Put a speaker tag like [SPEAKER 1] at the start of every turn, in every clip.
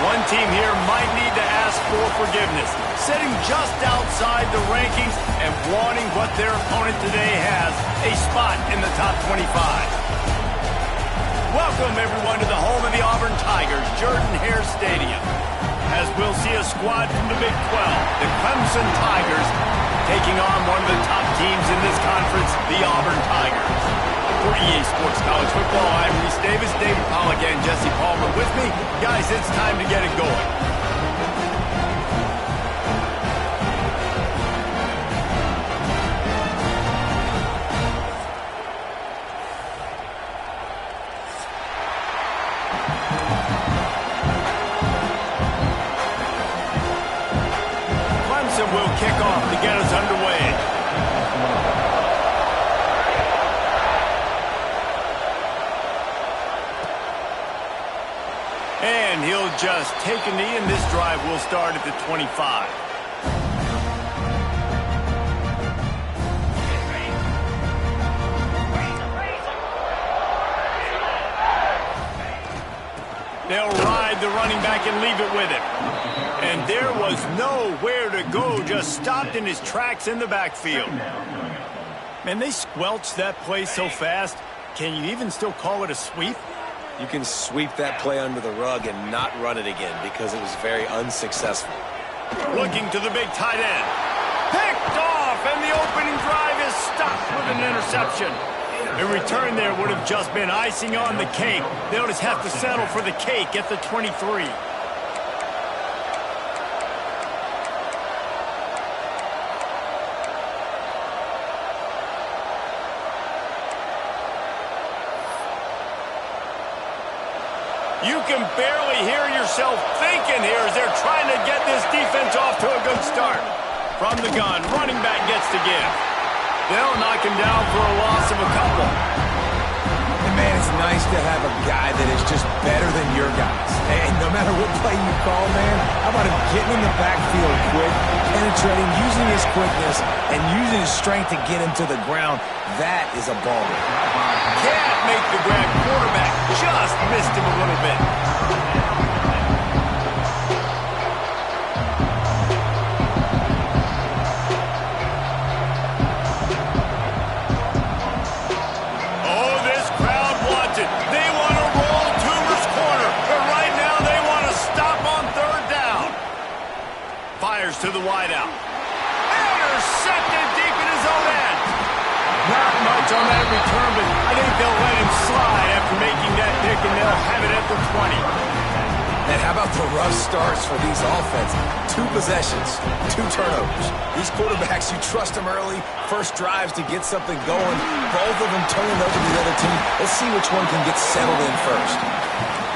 [SPEAKER 1] One team here might need to ask for forgiveness, sitting just outside the rankings and wanting what their opponent today has, a spot in the top 25. Welcome, everyone, to the home of the Auburn Tigers, Jordan-Hare Stadium. As we'll see a squad from the Big 12, the Clemson Tigers, taking on one of the top teams in this conference, the Auburn Tigers. For EA Sports College Football, I'm Reese Davis, David Pollack, and Jesse Palmer with me. Guys, it's time to get it going. Clemson will kick off to get us underway. And he'll just take a knee, and this drive will start at the 25. They'll ride the running back and leave it with him. And there was nowhere to go, just stopped in his tracks in the backfield. Man, they squelched that play so fast. Can you even still call it a sweep?
[SPEAKER 2] You can sweep that play under the rug and not run it again because it was very unsuccessful.
[SPEAKER 1] Looking to the big tight end. Picked off, and the opening drive is stopped with an interception. A return there would have just been icing on the cake. They'll just have to settle for the cake at the 23. You can barely hear yourself thinking here as they're trying to get this defense off to a good start. From the gun, running back gets to give. They'll knock him down for a loss of a couple.
[SPEAKER 3] And man, it's nice to have a guy that is just better than your guys. And no matter what play you call, man, how about him getting in the backfield quick, penetrating, using his quickness, and using his strength to get him to the ground. That is a baller.
[SPEAKER 1] Can't make the grab. Quarterback just missed him a little bit. Oh, this crowd wants it. They want to roll Toomer's corner, but right now they want to stop on third down. Fires to the wideout. Intercepted deep in his own end. Not much on that return, but I think they'll let him slide after making that pick, and they'll have it at the 20.
[SPEAKER 3] And how about the rough starts for these offenses? 2 possessions, 2 turnovers. These quarterbacks, you trust them early, first drives to get something going. Both of them turning over to the other team. Let's see which one can get settled in first.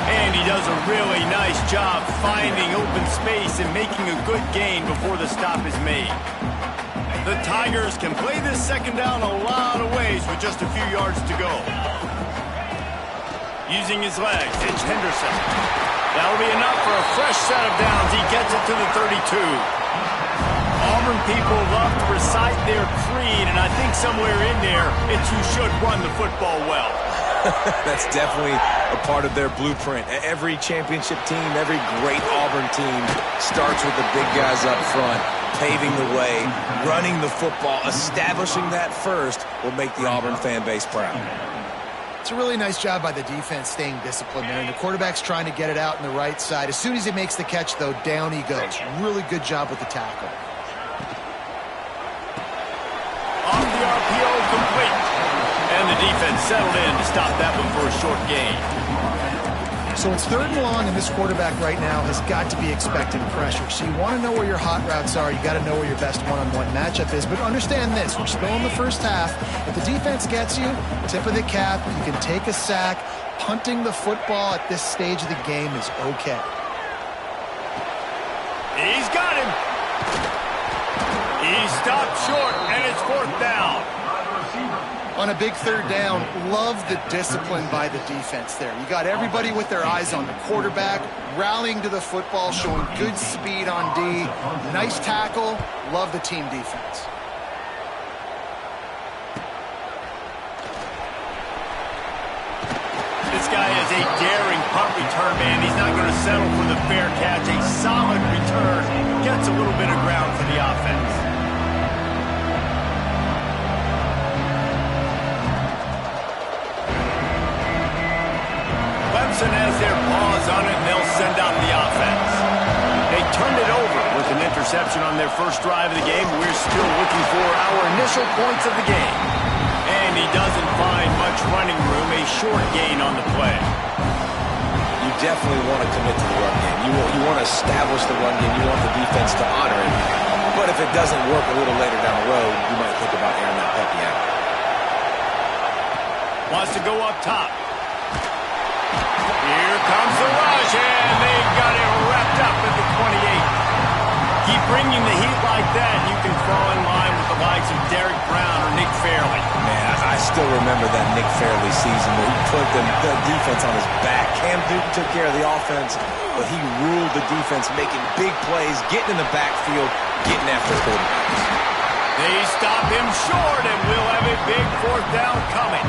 [SPEAKER 1] And he does a really nice job finding open space and making a good gain before the stop is made. The Tigers can play this second down a lot of ways with just a few yards to go. Using his legs, it's Henderson. That'll be enough for a fresh set of downs. He gets it to the 32. Auburn people love to recite their creed, and I think somewhere in there, it's you should run the football well.
[SPEAKER 3] That's definitely a part of their blueprint. Every championship team, every great Auburn team starts with the big guys up front, paving the way, running the football, establishing that first will make the Auburn fan base proud.
[SPEAKER 4] It's a really nice job by the defense staying disciplined there, and the quarterback's trying to get it out on the right side. As soon as he makes the catch, though, down he goes. Really good job with the tackle.
[SPEAKER 1] Off the RPO, complete. And the defense settled in to stop that one for a short gain.
[SPEAKER 4] So it's 3rd and long, and this quarterback right now has got to be expecting pressure. So you want to know where your hot routes are. You got to know where your best one-on-one matchup is. But understand this, we're still in the first half. If the defense gets you, tip of the cap, you can take a sack. Punting the football at this stage of the game is okay.
[SPEAKER 1] He's got him. He stopped short, and it's 4th down.
[SPEAKER 4] On a big 3rd down, love the discipline by the defense there. You got everybody with their eyes on the quarterback, rallying to the football, showing good speed on D. Nice tackle. Love the team defense.
[SPEAKER 1] This guy is a daring punt return man. He's not going to settle for the fair catch. A solid return. Gets a little bit of ground for the offense. Clemson has their paws on it, and they'll send out the offense. They turned it over with an interception on their first drive of the game. We're still looking for our initial points of the game. And he doesn't find much running room, a short gain on the play.
[SPEAKER 2] You definitely want to commit to the run game. You want to establish the run game. You want the defense to honor it. But if it doesn't work a little later down the road, you might think about airing that puppy out.
[SPEAKER 1] Wants to go up top. Here comes the rush, and they've got it wrapped up at the 28. Keep bringing the heat like that, and you can fall in line with the likes of Derek Brown or Nick Fairley.
[SPEAKER 2] Man, I still remember that Nick Fairley season where he put the defense on his back. Cam Newton took care of the offense, but he ruled the defense, making big plays, getting in the backfield, getting after quarterbacks.
[SPEAKER 1] They stop him short, and we'll have a big fourth down coming.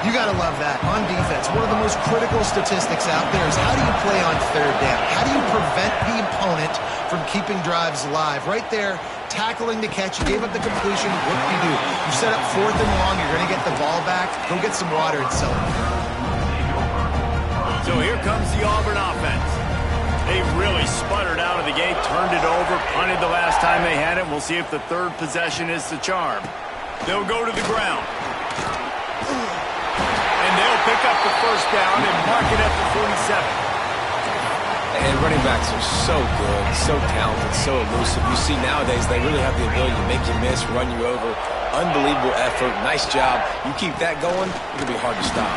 [SPEAKER 4] You got to love that. On defense, one of the most critical statistics out there is how do you play on third down? How do you prevent the opponent from keeping drives alive? Right there, tackling the catch. You gave up the completion. What do you do? You set up fourth and long. You're going to get the ball back. Go get some water and celebrate.
[SPEAKER 1] So here comes the Auburn offense. They really sputtered out of the gate, turned it over, punted the last time they had it. We'll see if the third possession is the charm. They'll go to the ground. And they'll pick up the first down and mark it at the 47.
[SPEAKER 2] And running backs are so good, so talented, so elusive. You see nowadays they really have the ability to make you miss, run you over. Unbelievable effort. Nice job. You keep that going, it'll be hard to stop.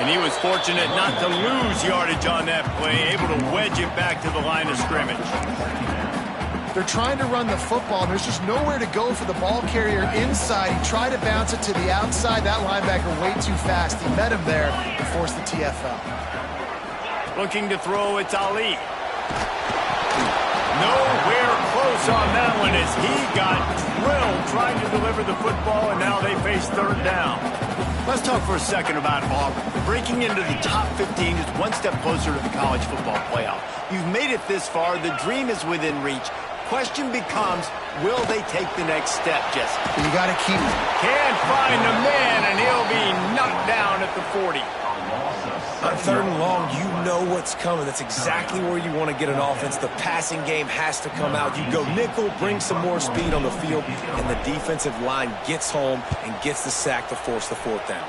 [SPEAKER 1] And he was fortunate not to lose yardage on that play, able to wedge it back to the line of scrimmage.
[SPEAKER 4] They're trying to run the football, and there's just nowhere to go for the ball carrier inside. He tried to bounce it to the outside. That linebacker way too fast. He met him there and forced the TFL.
[SPEAKER 1] Looking to throw, it's Ali. Nowhere close on that one as he got drilled trying to deliver the football, and now they face third down. Let's talk for a second about Auburn. Breaking into the top 15 is one step closer to the college football playoff. You've made it this far. The dream is within reach. Question becomes, will they take the next step, Jesse?
[SPEAKER 4] You got to keep it.
[SPEAKER 1] Can't find the man, and he'll be knocked down at the 40.
[SPEAKER 2] On third and long, you know what's coming. That's exactly where you want to get an offense. The passing game has to come out. You go nickel, bring some more speed on the field, and the defensive line gets home and gets the sack to force the fourth down.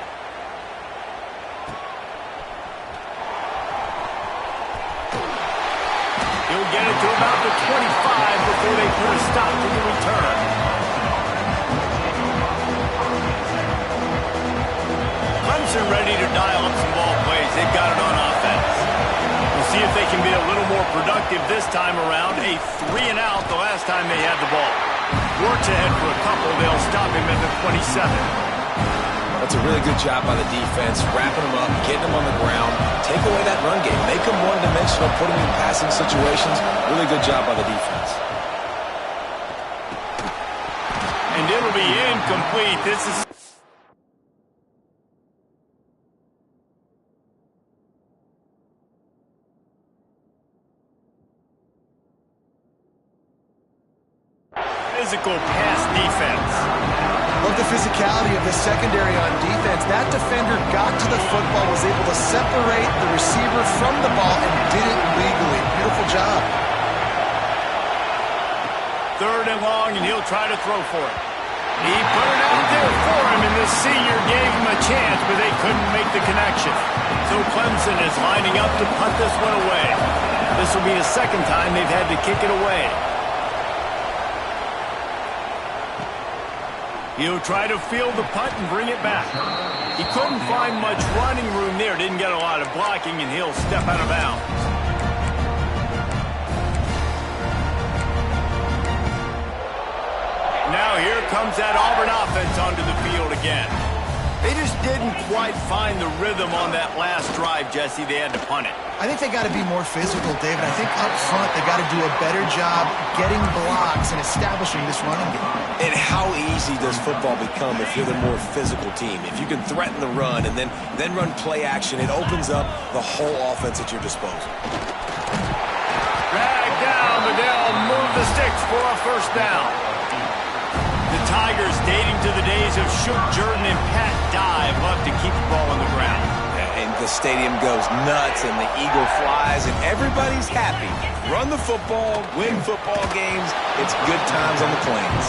[SPEAKER 1] He'll get it to about the 25 before they put a stop to the return. Clemson ready to dial up some ball plays. They've got it on offense. We'll see if they can be a little more productive this time around. A 3-and-out the last time they had the ball. Works ahead for a couple. They'll stop him at the 27.
[SPEAKER 2] That's a really good job by the defense, wrapping them up, getting them on the ground, take away that run game, make them one-dimensional, put them in passing situations. Really good job by the defense.
[SPEAKER 1] And it'll be incomplete. This is physical pass defense.
[SPEAKER 4] Love the physicality of the secondary on defense. That defender got to the football, was able to separate the receiver from the ball, and did it legally. Beautiful job.
[SPEAKER 1] Third and long, and he'll try to throw for it. He put it out there for him, and the senior gave him a chance, but they couldn't make the connection. So Clemson is lining up to punt this one away. This will be the second time they've had to kick it away. He'll try to field the punt and bring it back. He couldn't find much running room there. Didn't get a lot of blocking, and he'll step out of bounds. Now here comes that Auburn offense onto the field again. They just didn't quite find the rhythm on that last drive, Jesse. They had to punt it.
[SPEAKER 4] I think they got to be more physical, David. I think up front they got to do a better job getting blocks and establishing this running game.
[SPEAKER 2] And how easy does football become if you're the more physical team? If you can threaten the run and then run play action, it opens up the whole offense at your disposal.
[SPEAKER 1] Drag down, but they'll move the sticks for a first down. The Tigers, dating to the days of Shook Jordan and Pat Dye, love to keep the ball on the ground.
[SPEAKER 2] And the stadium goes nuts, and the eagle flies, and everybody's happy. Run the football, win football games. It's good times on the Plains.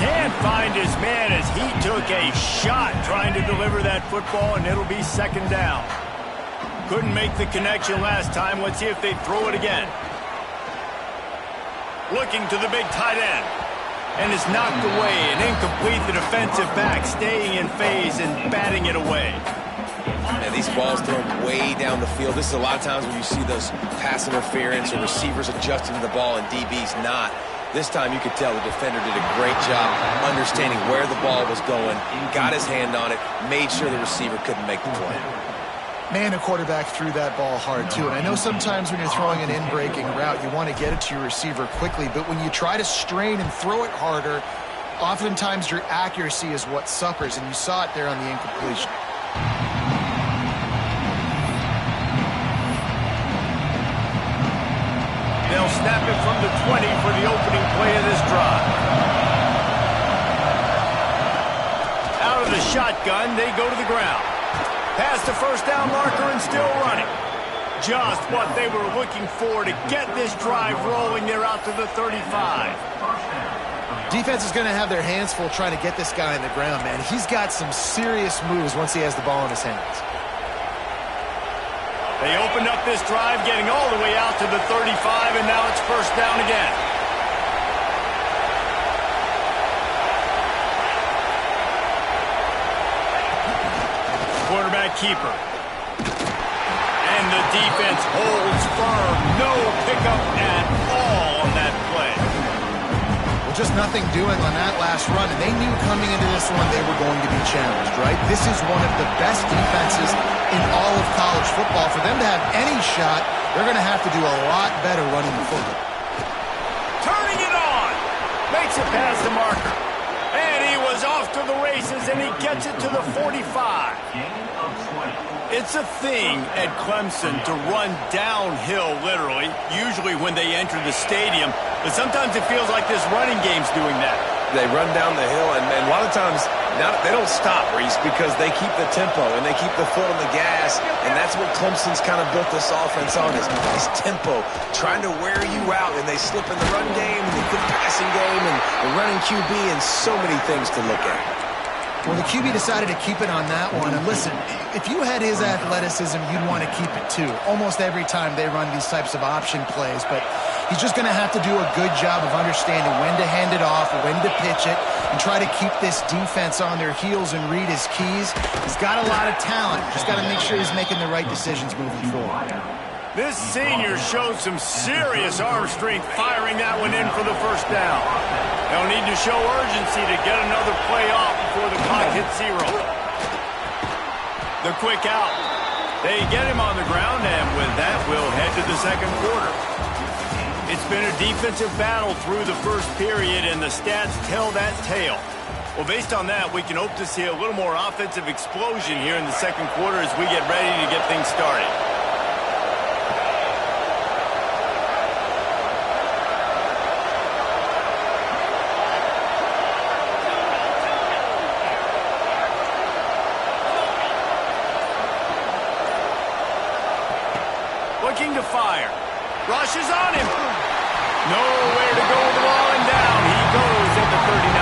[SPEAKER 1] Can't find his man as he took a shot trying to deliver that football, and it'll be second down. Couldn't make the connection last time. Let's see if they throw it again. Looking to the big tight end. And it's knocked away and incomplete. The defensive back staying in phase and batting it away.
[SPEAKER 2] And these balls thrown way down the field. This is a lot of times when you see those pass interference or receivers adjusting to the ball and DBs not. This time you could tell the defender did a great job understanding where the ball was going, got his hand on it, made sure the receiver couldn't make the play.
[SPEAKER 4] Man, the quarterback threw that ball hard, too. And I know sometimes when you're throwing an in-breaking route, you want to get it to your receiver quickly. But when you try to strain and throw it harder, oftentimes your accuracy is what suffers. And you saw it there on the incompletion.
[SPEAKER 1] They'll snap it from the 20 for the opening play of this drive. Out of the shotgun, they go to the ground. Past the first down marker and still running. Just what they were looking for to get this drive rolling. They're out to the 35.
[SPEAKER 4] Defense is going to have their hands full trying to get this guy on the ground, man. He's got some serious moves once he has the ball in his hands.
[SPEAKER 1] They opened up this drive, getting all the way out to the 35, and now it's first down again. Quarterback keeper. And the defense holds firm. No pickup at all on that play.
[SPEAKER 4] Well, just nothing doing on that last run. And they knew coming into this one they were going to be challenged, right? This is one of the best defenses in all of college football. For them to have any shot, they're going to have to do a lot better running the football.
[SPEAKER 1] Turning it on. Makes it past the marker. And he was off to the races, and he gets it to the 45. It's a thing at Clemson to run downhill, literally, usually when they enter the stadium. But sometimes it feels like this running game's doing that.
[SPEAKER 2] They run down the hill, and a lot of times they don't stop, Reese, because they keep the tempo and they keep the foot on the gas, and that's what Clemson's kind of built this offense on, is tempo, trying to wear you out, and they slip in the run game, the passing game, and the running QB, and so many things to look at.
[SPEAKER 4] Well, the QB decided to keep it on that one. And listen, if you had his athleticism, you'd want to keep it too. Almost every time they run these types of option plays. But he's just going to have to do a good job of understanding when to hand it off, when to pitch it, and try to keep this defense on their heels and read his keys. He's got a lot of talent. Just got to make sure he's making the right decisions moving forward.
[SPEAKER 1] This senior showed some serious arm strength firing that one in for the first down. They'll need to show urgency to get another play off before the clock hits zero. The quick out. They get him on the ground, and with that, we'll head to the second quarter. It's been a defensive battle through the first period, and the stats tell that tale. Well, based on that, we can hope to see a little more offensive explosion here in the second quarter as we get ready to get things started. Looking to fire. Rushes on him. Nowhere to go with the ball, and down he goes at the 39.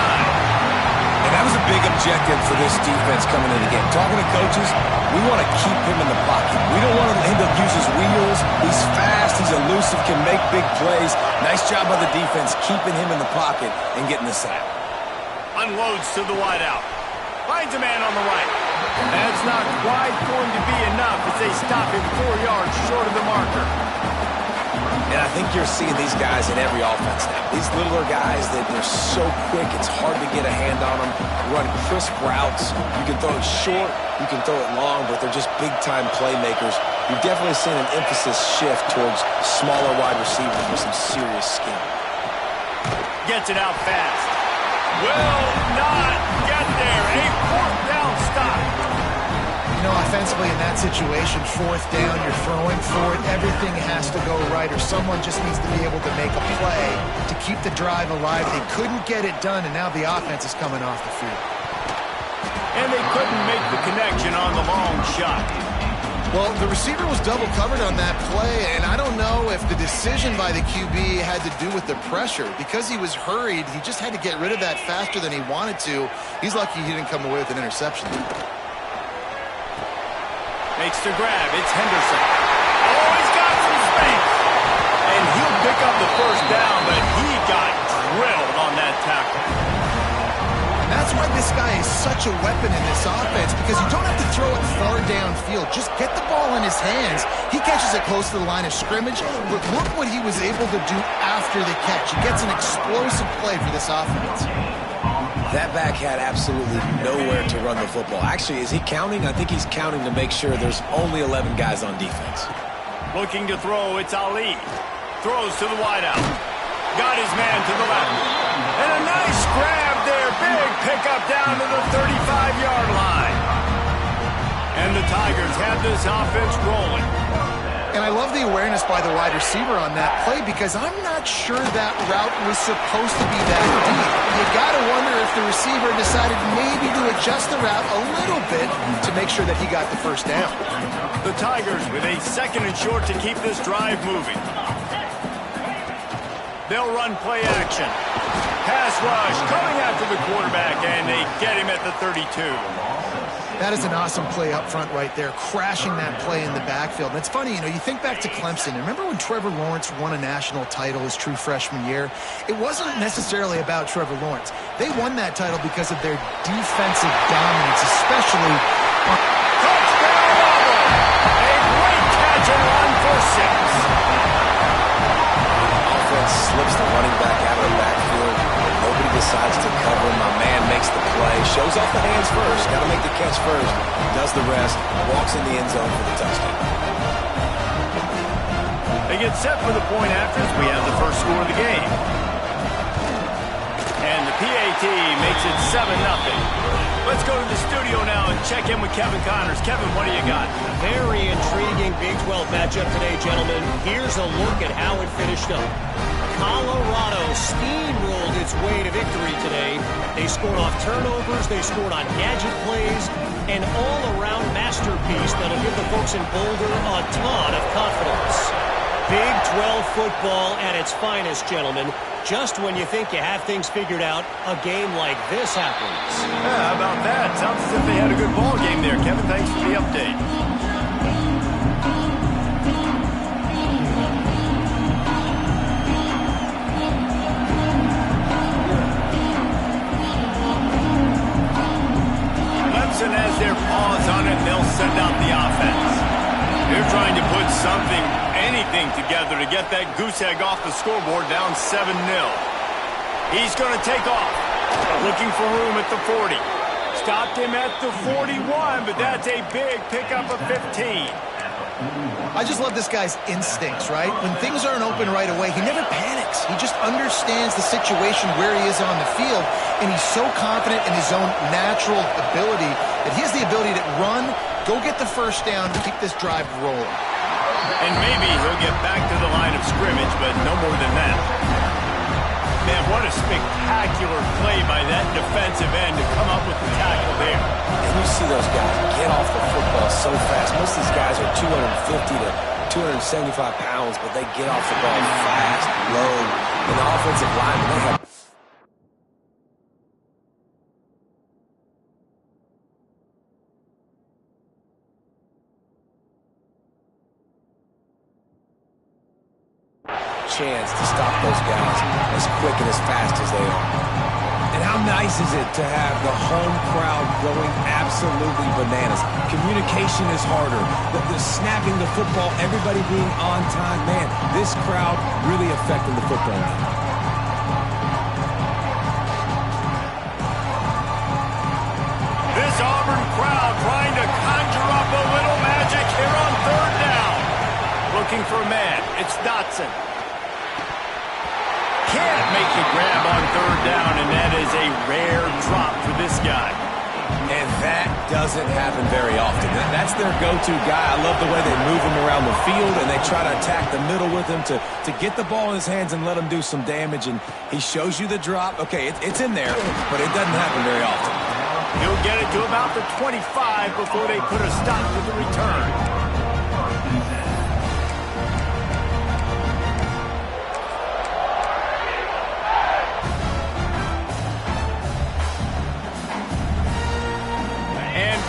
[SPEAKER 2] And that was a big objective for this defense coming in the game. Talking to coaches, we want to keep him in the pocket. We don't want him to use his wheels. He's fast, he's elusive, can make big plays. Nice job by the defense keeping him in the pocket and getting the sack.
[SPEAKER 1] Unloads to the wideout. Finds a man on the right. That's not quite going to be enough as they stop him 4 yards short of the marker.
[SPEAKER 2] And I think you're seeing these guys in every offense now. These littler guys that they're so quick, it's hard to get a hand on them. Run crisp routes. You can throw it short, you can throw it long, but they're just big-time playmakers. You've definitely seen an emphasis shift towards smaller wide receivers with some serious skill.
[SPEAKER 1] Gets it out fast. Will not get there. A fourth down stop.
[SPEAKER 4] You know, offensively in that situation, fourth down, you're throwing for it. Everything has to go right, or someone just needs to be able to make a play to keep the drive alive. They couldn't get it done, and now the offense is coming off the field.
[SPEAKER 1] And they couldn't make the connection on the long shot.
[SPEAKER 4] Well, the receiver was double covered on that play, and I don't know if the decision by the QB had to do with the pressure. Because he was hurried, he just had to get rid of that faster than he wanted to. He's lucky he didn't come away with an interception.
[SPEAKER 1] Makes the grab. It's Henderson. Oh, he's got some space. And he'll pick up the first down, but he got drilled on that tackle.
[SPEAKER 4] That's why this guy is such a weapon in this offense, because you don't have to throw it far downfield. Just get the ball in his hands. He catches it close to the line of scrimmage, but look what he was able to do after the catch. He gets an explosive play for this offense.
[SPEAKER 2] That back had absolutely nowhere to run the football. Actually, is he counting? I think he's counting to make sure there's only 11 guys on defense.
[SPEAKER 1] Looking to throw, it's Ali. Throws to the wideout. Got his man to the left. And a nice grab there. Big pickup down to the 35-yard line. And the Tigers have this offense rolling.
[SPEAKER 4] And I love the awareness by the wide receiver on that play, because I'm not sure that route was supposed to be that deep. You got to wonder if the receiver decided maybe to adjust the route a little bit to make sure that he got the first down.
[SPEAKER 1] The Tigers with a second and short to keep this drive moving. They'll run play action. Pass rush coming after the quarterback, and they get him at the 32.
[SPEAKER 4] That is an awesome play up front right there, crashing that play in the backfield. And it's funny, you know, you think back to Clemson. Remember when Trevor Lawrence won a national title his true freshman year? It wasn't necessarily about Trevor Lawrence. They won that title because of their defensive dominance, especially on...
[SPEAKER 1] Touchdown, Auburn! A great catch and run for 6.
[SPEAKER 2] Offense slips the running back out of the backfield. Nobody decides to cover. My man makes the play. Shows off the hands first. Got to make the catch first. Does the rest. Walks in the end zone for the touchdown.
[SPEAKER 1] They get set for the point after as we have the first score of the game. And the PAT makes it 7-0. Let's go to the studio now and check in with Kevin Connors. Kevin, what do you got?
[SPEAKER 5] Very intriguing Big 12 matchup today, gentlemen. Here's a look at how it finished up. Colorado steamrolled its way to victory today. They scored off turnovers, they scored on gadget plays, an all-around masterpiece that'll give the folks in Boulder a ton of confidence. Big 12 football at its finest, gentlemen. Just when you think you have things figured out, a game like this happens.
[SPEAKER 1] Yeah, how about that? Sounds as if they had a good ball game there. Kevin, thanks for the update. Clemson has their paws on it. They'll send out the offense. They're trying to put anything together to get that goose egg off the scoreboard down 7-0. He's going to take off. Looking for room at the 40. Stopped him at the 41, but that's a big pickup of 15.
[SPEAKER 4] I just love this guy's instincts, right? When things aren't open right away, he never panics. He just understands the situation where he is on the field, and he's so confident in his own natural ability that he has the ability to run, go get the first down, and keep this drive rolling.
[SPEAKER 1] And maybe he'll get back to the line of scrimmage, but no more than that. Man, what a spectacular play by that defensive end to come up with the tackle there.
[SPEAKER 2] And you see those guys get off the football so fast. Most of these guys are 250 to 275 pounds, but they get off the ball fast, low. And the offensive linemen, they have... chance to stop those guys as quick and as fast as they are. And how
[SPEAKER 3] How nice is it to have the home crowd going absolutely bananas? Communication is harder. The snapping the football, everybody being on time. Man, this crowd really affecting the football.
[SPEAKER 1] This Auburn crowd trying to conjure up a little magic here on third down. Looking for a man. It's Dotson. Can't make the grab on third down, and that is a rare drop for this guy.
[SPEAKER 3] And that doesn't happen very often. That's their go-to guy. I love the way they move him around the field, and they try to attack the middle with him to get the ball in his hands and let him do some damage. And he shows you the drop. Okay, it's in there, but it doesn't happen very often.
[SPEAKER 1] He'll get it to about the 25 before they put a stop to the return.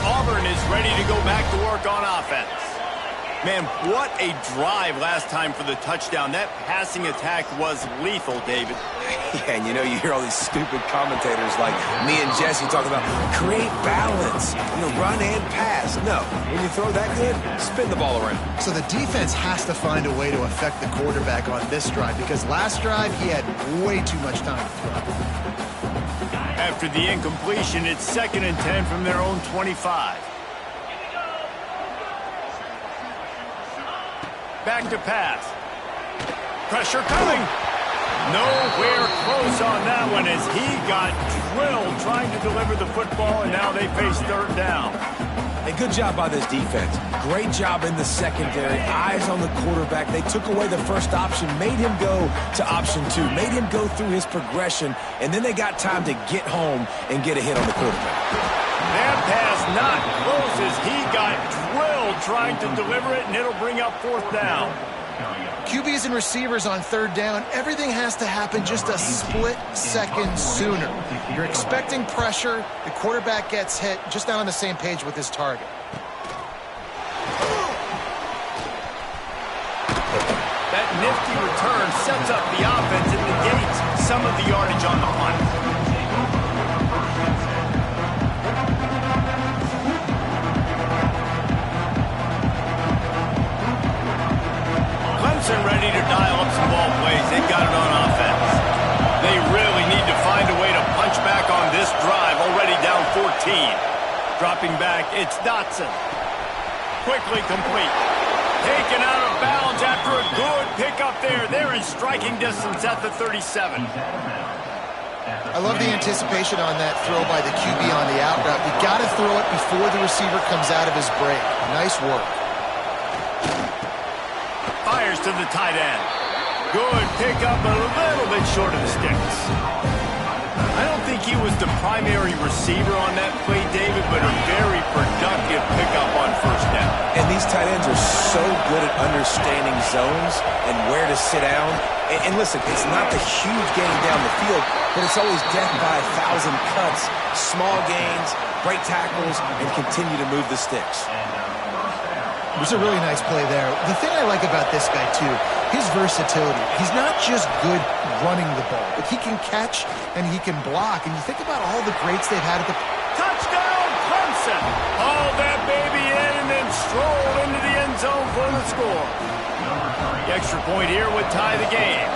[SPEAKER 1] Auburn is ready to go back to work on offense. Man, what a drive last time for the touchdown. That passing attack was lethal, David.
[SPEAKER 3] Yeah, and you hear all these stupid commentators like me and Jesse talking about create balance, run and pass. No, when you throw that good, spin the ball around.
[SPEAKER 4] So the defense has to find a way to affect the quarterback on this drive because last drive he had way too much time to throw.
[SPEAKER 1] After the incompletion, it's 2nd and 10 from their own 25. Back to pass. Pressure coming. Nowhere close on that one as he got drilled trying to deliver the football, and now they face third down.
[SPEAKER 3] A good job by this defense. Great job in the secondary. Eyes on the quarterback. They took away the first option, made him go to option 2, made him go through his progression, and then they got time to get home and get a hit on the quarterback.
[SPEAKER 1] That pass not close as he got drilled trying to deliver it, and it'll bring up 4th down.
[SPEAKER 4] QBs and receivers on third down, everything has to happen just a split second sooner. You're expecting pressure, the quarterback gets hit, just not on the same page with his target.
[SPEAKER 1] That nifty return sets up the offense and negates some of the yardage on the punt. Clemson ready to dial up some ball plays. They've got it on offense. They really need to find a way to punch back on this drive, already down 14. Dropping back, it's Dotson. Quickly complete. Taken out of bounds after a good pickup there. They're in striking distance at the 37.
[SPEAKER 4] I love the anticipation on that throw by the QB on the out route. You got to throw it before the receiver comes out of his break. Nice work.
[SPEAKER 1] Fires to the tight end. Good pickup, but a little bit short of the sticks. I don't think he was the primary receiver on that play, David, but a very productive pickup on first down.
[SPEAKER 3] And these tight ends are so good at understanding zones and where to sit down. And listen, it's not the huge gain down the field, but it's always death by 1,000 cuts, small gains, break tackles, and continue to move the sticks.
[SPEAKER 4] It was a really nice play there. The thing I like about this guy, too, his versatility. He's not just good running the ball, but he can catch and he can block. And you think about all the greats they've had at the...
[SPEAKER 1] Touchdown, Clemson! Haul that baby in and then stroll into the end zone for the score. The extra point here would tie the game.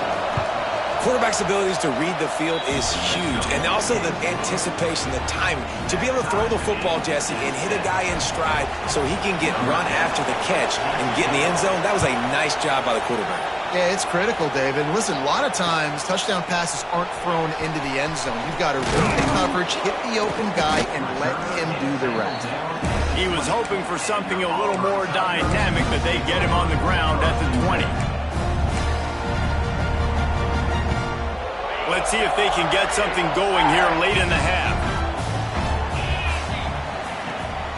[SPEAKER 3] Quarterback's abilities to read the field is huge, and also the anticipation, the timing. To be able to throw the football, Jesse, and hit a guy in stride so he can get run after the catch and get in the end zone, that was a nice job by the quarterback.
[SPEAKER 4] Yeah, it's critical, David. Listen, a lot of times touchdown passes aren't thrown into the end zone. You've got to read the coverage, hit the open guy, and let him do the rest.
[SPEAKER 1] He was hoping for something a little more dynamic, but they get him on the ground at the 20. Let's see if they can get something going here late in the half.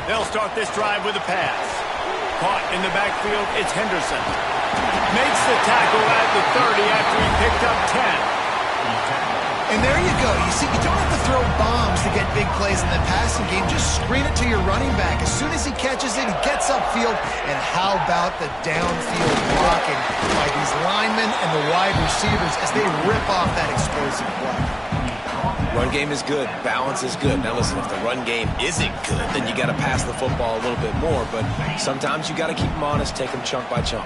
[SPEAKER 1] They'll start this drive with a pass. Caught in the backfield, it's Henderson. Makes the tackle at the 30 after he picked up 10.
[SPEAKER 4] And there you go. You see, you don't have to throw bombs to get big plays in the passing game. Just screen it to your running back. As soon as he catches it, he gets upfield. And how about the downfield blocking by these linemen and the wide receivers as they rip off that explosive play?
[SPEAKER 2] Run game is good. Balance is good. Now listen, if the run game isn't good, then you got to pass the football a little bit more. But sometimes you got to keep them honest, take them chunk by chunk.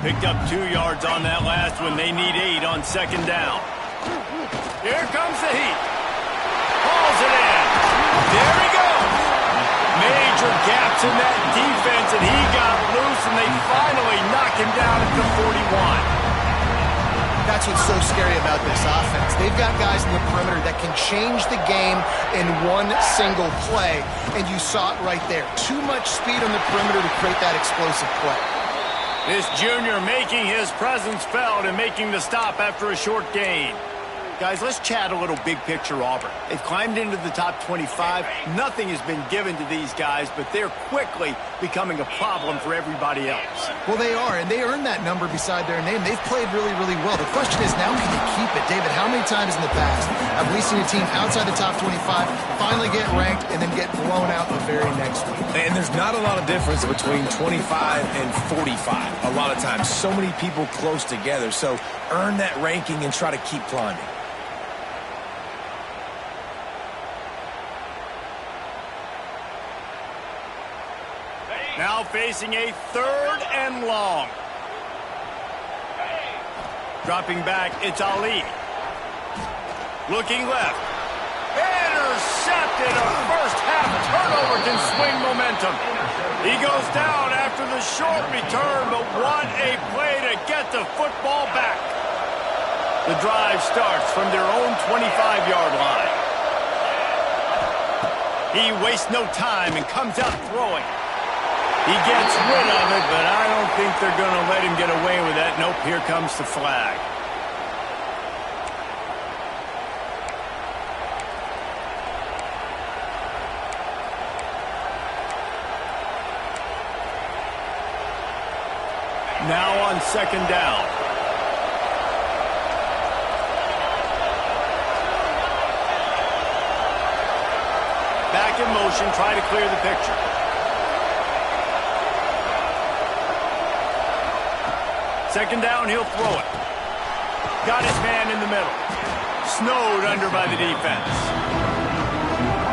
[SPEAKER 1] Picked up 2 yards on that last one. They need 8 on second down. Here comes the heat. Hauls it in. There he goes. Major gaps in that defense, and he got loose, and they finally knock him down at the 41.
[SPEAKER 4] That's what's so scary about this offense. They've got guys in the perimeter that can change the game in one single play, and you saw it right there. Too much speed on the perimeter to create that explosive play.
[SPEAKER 1] This junior making his presence felt and making the stop after a short gain. Guys, let's chat a little big picture Auburn. They've climbed into the top 25. Nothing has been given to these guys, but they're quickly becoming a problem for everybody else.
[SPEAKER 4] Well, they are, and they earned that number beside their name. They've played really, really well. The question is, now can they keep it? David, how many times in the past have we seen a team outside the top 25 finally get ranked and then get blown out the very next week?
[SPEAKER 2] And there's not a lot of difference between 25 and 45. A lot of times, so many people close together. So earn that ranking and try to keep climbing.
[SPEAKER 1] Now facing a 3rd and long. Dropping back, it's Ali. Looking left. Intercepted. A first-half turnover can swing momentum. He goes down after the short return, but what a play to get the football back. The drive starts from their own 25-yard line. He wastes no time and comes out throwing. He gets rid of it, but I don't think they're going to let him get away with that. Nope, here comes the flag. Now on second down. Back in motion, try to clear the picture. Second down, he'll throw it. Got his man in the middle. Snowed under by the defense.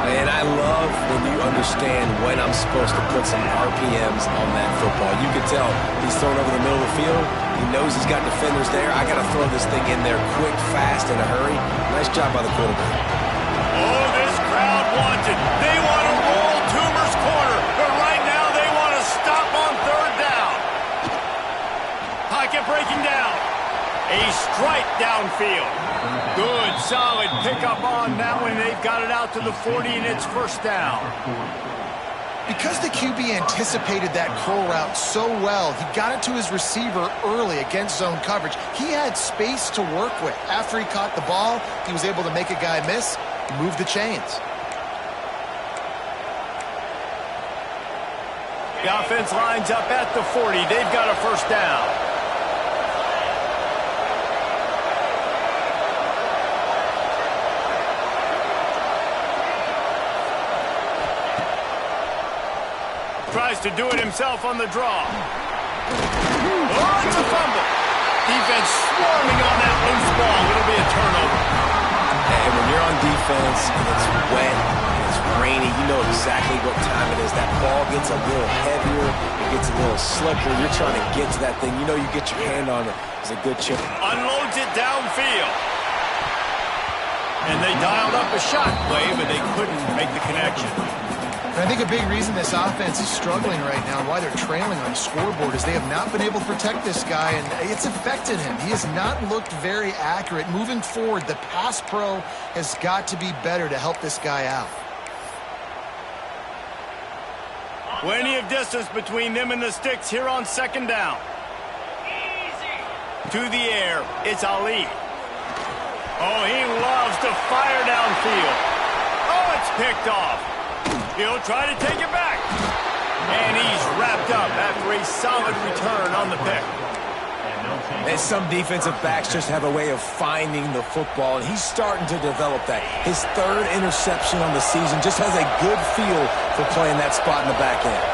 [SPEAKER 2] And I love when you understand when I'm supposed to put some RPMs on that football. You can tell he's thrown over the middle of the field. He knows he's got defenders there. I got to throw this thing in there quick, fast, in a hurry. Nice job by the quarterback.
[SPEAKER 1] Oh, this crowd wants it. They want to roll Toomer's corner. But right now they want to stop on 3rd down. Pocket breaking down. A strike downfield. Good, solid pickup on that one. They've got it out to the 40, and it's first down.
[SPEAKER 4] Because the QB anticipated that curl route so well, he got it to his receiver early against zone coverage. He had space to work with. After he caught the ball, he was able to make a guy miss, move the chains.
[SPEAKER 1] The offense lines up at the 40. They've got a first down. Tries to do it himself on the draw. Oh, it's a fumble. Defense swarming on that loose ball. It'll be a turnover.
[SPEAKER 2] And when you're on defense and it's wet and it's rainy, you know exactly what time it is. That ball gets a little heavier. It gets a little slicker. You're trying to get to that thing. You know you get your hand on it. It's a good chip.
[SPEAKER 1] Unloads it downfield. And they dialed up a shot play, but they couldn't make the connection.
[SPEAKER 4] I think a big reason this offense is struggling right now and why they're trailing on the scoreboard is they have not been able to protect this guy, and it's affected him. He has not looked very accurate. Moving forward, the pass pro has got to be better to help this guy out.
[SPEAKER 1] Plenty of distance between them and the sticks here on second down. To the air, it's Ali. Oh, he loves to fire downfield. Oh, it's picked off. He'll try to take it back. And he's wrapped up after a solid return on the pick.
[SPEAKER 2] And some defensive backs just have a way of finding the football, and he's starting to develop that. His 3rd interception on the season just has a good feel for playing that spot in the back end.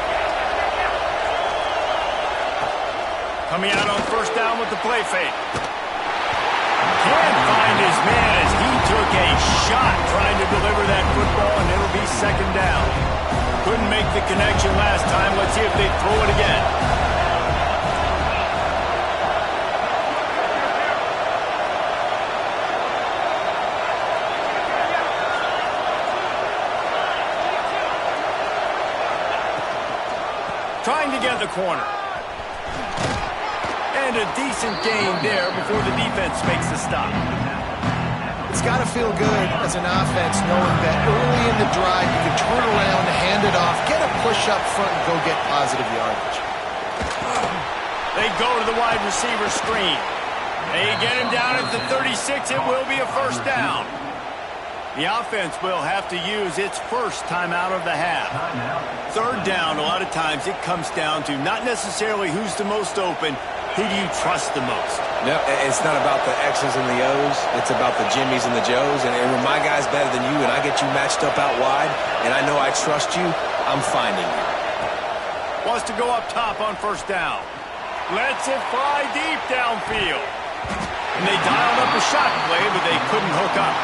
[SPEAKER 1] Coming out on first down with the play fake. Can't find his man as he took a shot trying to deliver that football, and it'll be second down. Couldn't make the connection last time. Let's see if they throw it again. Trying to get the corner. And a decent gain there before the defense makes the stop.
[SPEAKER 4] It's got to feel good as an offense knowing that early in the drive you can turn around, hand it off, get a push up front, and go get positive yardage.
[SPEAKER 1] They go to the wide receiver screen. They get him down at the 36. It will be a first down. The offense will have to use its first timeout of the half. Third down, a lot of times it comes down to not necessarily who's the most open, who do you trust the most?
[SPEAKER 2] No, it's not about the X's and the O's. It's about the Jimmies and the Joes. And when my guy's better than you and I get you matched up out wide and I know I trust you, I'm finding you.
[SPEAKER 1] Wants to go up top on first down. Lets it fly deep downfield. And they dialed up a shot play, but they couldn't hook up.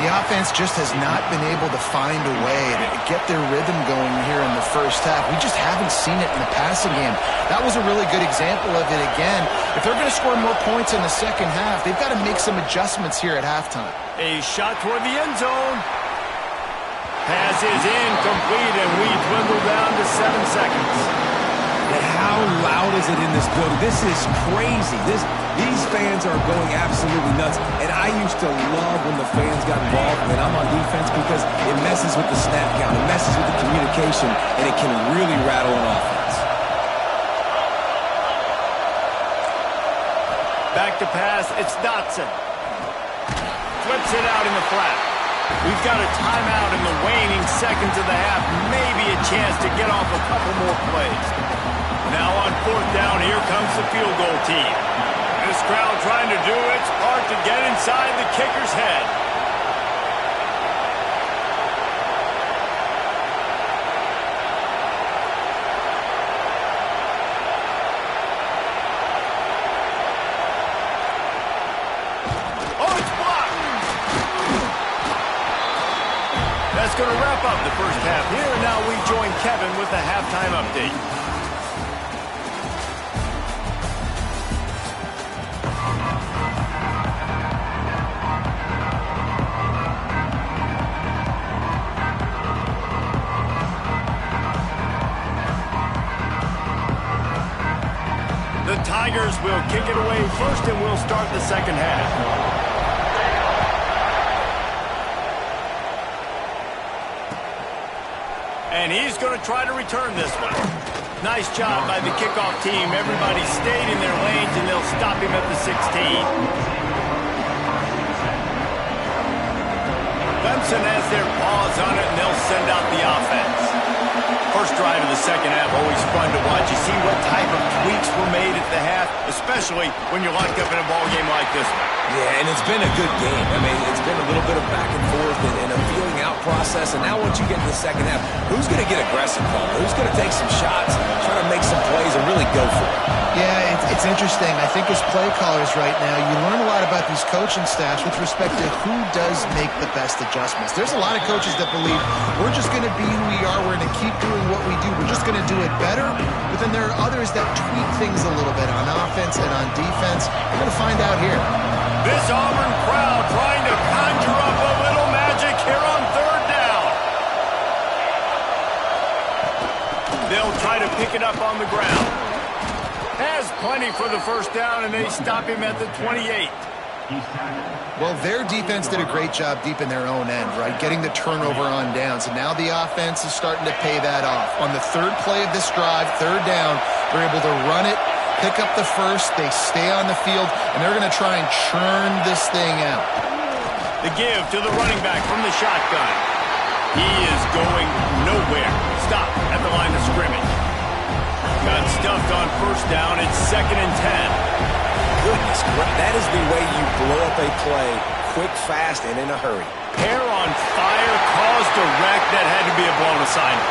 [SPEAKER 4] The offense just has not been able to find a way to get their rhythm going here in the first half. We just haven't seen it in the passing game. That was a really good example of it again. If they're going to score more points in the second half, they've got to make some adjustments here at halftime.
[SPEAKER 1] A shot toward the end zone. Pass is incomplete, and we dwindle down to 7 seconds.
[SPEAKER 2] And how loud is it in this building? This is crazy. These fans are going absolutely nuts. And I used to love when the fans got involved when I'm on defense because it messes with the snap count. It messes with the communication, and it can really rattle an offense.
[SPEAKER 1] Back to pass. It's Dotson. Flips it out in the flat. We've got a timeout in the waning seconds of the half. Maybe a chance to get off a couple more plays. Now on fourth down, here comes the field goal team. This crowd trying to do its part to get inside the kicker's head. Oh, it's blocked! That's going to wrap up the first half here. And now we join Kevin with the halftime update. The Tigers will kick it away first, and we'll start the second half. And he's going to try to return this one. Nice job by the kickoff team. Everybody stayed in their lanes, and they'll stop him at the 16. Clemson has their paws on it, and they'll send out the offense. First drive of the second half, always fun to watch. You see what type of tweaks were made at the half, especially when you're locked up in a ball game like this one.
[SPEAKER 2] Yeah, and it's been a good game. I mean, it's been a little bit of back and forth and a feeling out process. And now once you get to the second half, who's going to get aggressive, Paul? Who's going to take some shots, try to make some plays, and really go for it?
[SPEAKER 4] Yeah, it's interesting. I think as play callers right now, you learn a lot about these coaching staffs with respect to who does make the best adjustments. There's a lot of coaches that believe we're just going to be who we are. We're going to keep doing what we do. We're just going to do it better. But then there are others that tweak things a little bit on offense and on defense. We're going to find out here.
[SPEAKER 1] This Auburn crowd trying to conjure up a little magic here on third down. They'll try to pick it up on the ground. Has plenty for the first down, and they stop him at the 28.
[SPEAKER 4] Well, their defense did a great job deep in their own end, right? Getting the turnover on downs. And now the offense is starting to pay that off. On the third play of this drive, third down, they're able to run it, pick up the first, they stay on the field, and they're going to try and churn this thing out.
[SPEAKER 1] The give to the running back from the shotgun. He is going nowhere. Stop at the line of scrimmage. Got stuffed on first down. It's 2nd and 10.
[SPEAKER 2] Goodness, that is the way you blow up a play quick, fast, and in a hurry.
[SPEAKER 1] Hair on fire caused a wreck that had to be a blown assignment.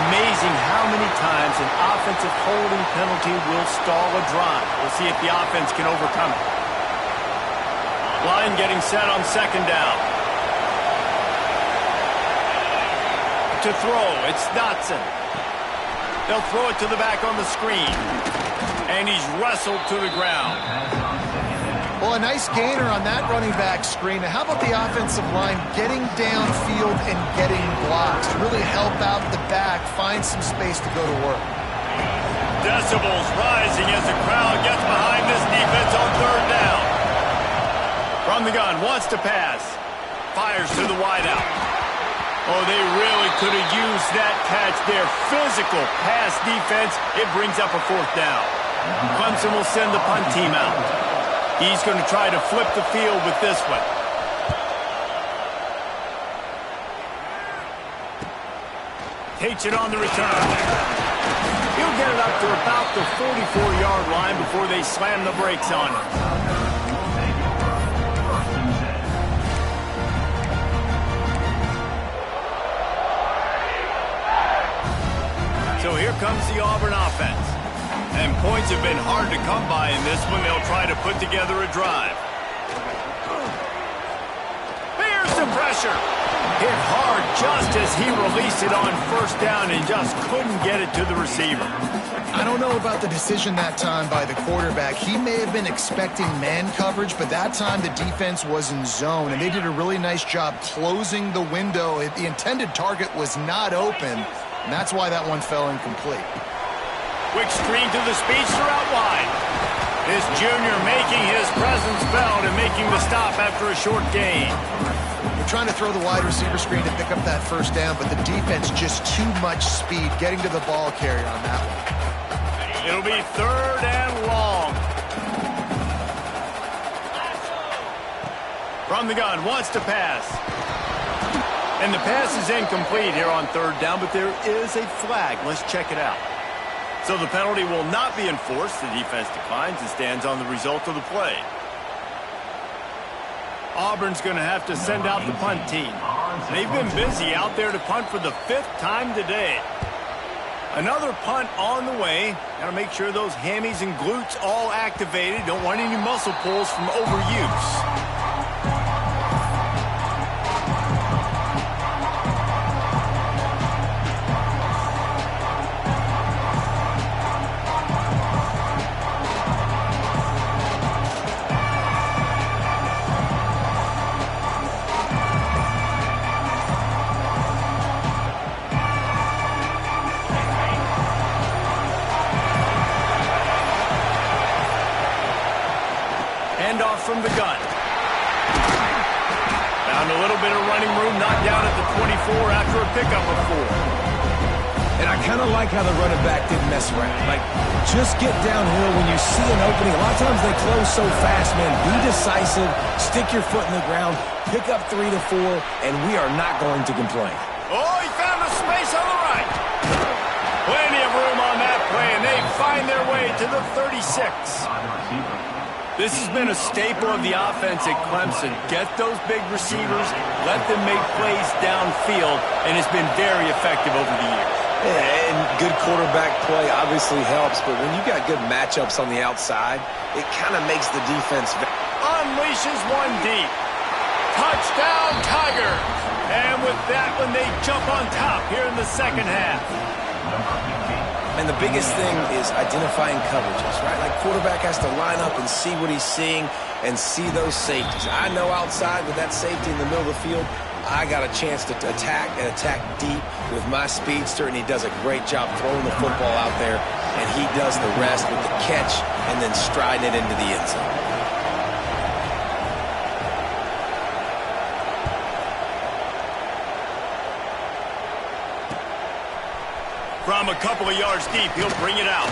[SPEAKER 1] Amazing how many times an offensive holding penalty will stall a drive. We'll see if the offense can overcome it. Line getting set on second down. To throw, it's Dotson. They'll throw it to the back on the screen. And he's wrestled to the ground.
[SPEAKER 4] Well, a nice gainer on that running back screen. Now, how about the offensive line getting downfield and getting blocks to really help out the back, find some space to go to work?
[SPEAKER 1] Decibels rising as the crowd gets behind this defense on third down. From the gun, wants to pass. Fires to the wideout. Oh, they really could have used that catch there. Physical pass defense. It brings up a fourth down. Clemson will send the punt team out. He's going to try to flip the field with this one. Takes it on the return. He'll get it up to about the 44-yard line before they slam the brakes on it. So here comes the Auburn offense. And points have been hard to come by in this one. They'll try to put together a drive. Here's the pressure. Hit hard just as he released it on first down and just couldn't get it to the receiver.
[SPEAKER 4] I don't know about the decision that time by the quarterback. He may have been expecting man coverage, but that time the defense was in zone, and they did a really nice job closing the window. The intended target was not open, and that's why that one fell incomplete.
[SPEAKER 1] Quick screen to the speedster out wide. This junior making his presence felt and making the stop after a short gain.
[SPEAKER 4] They're trying to throw the wide receiver screen to pick up that first down, but the defense just too much speed getting to the ball carrier on that one.
[SPEAKER 1] It'll be third and long. From the gun, wants to pass. And the pass is incomplete here on third down, but there is a flag. Let's check it out. So the penalty will not be enforced. The defense declines and stands on the result of the play. Auburn's going to have to send out the punt team. They've been busy out there to punt for the 5th time today. Another punt on the way. Got to make sure those hammies and glutes all activated. Don't want any muscle pulls from overuse. From the gun. Found a little bit of running room, knocked down at the 24 after a pickup of 4.
[SPEAKER 3] And I kind of like how the running back didn't mess around. Like, just get downhill when you see an opening. A lot of times they close so fast, man. Be decisive, stick your foot in the ground, pick up 3 to 4, and we are not going to complain.
[SPEAKER 1] Oh, he found a space on the right. Plenty of room on that play, and they find their way to the 36. This has been a staple of the offense at Clemson. Get those big receivers, let them make plays downfield, and it's been very effective over the years.
[SPEAKER 2] Yeah, and good quarterback play obviously helps, but when you got good matchups on the outside, it kind of makes the defense...
[SPEAKER 1] Unleashes one deep. Touchdown, Tigers! And with that one, they jump on top here in the second half.
[SPEAKER 2] And the biggest thing is identifying coverages, right? Like, quarterback has to line up and see what he's seeing and see those safeties. I know outside with that safety in the middle of the field, I got a chance to attack and attack deep with my speedster, and he does a great job throwing the football out there, and he does the rest with the catch and then striding it into the end zone.
[SPEAKER 1] From a couple of yards deep, he'll bring it out.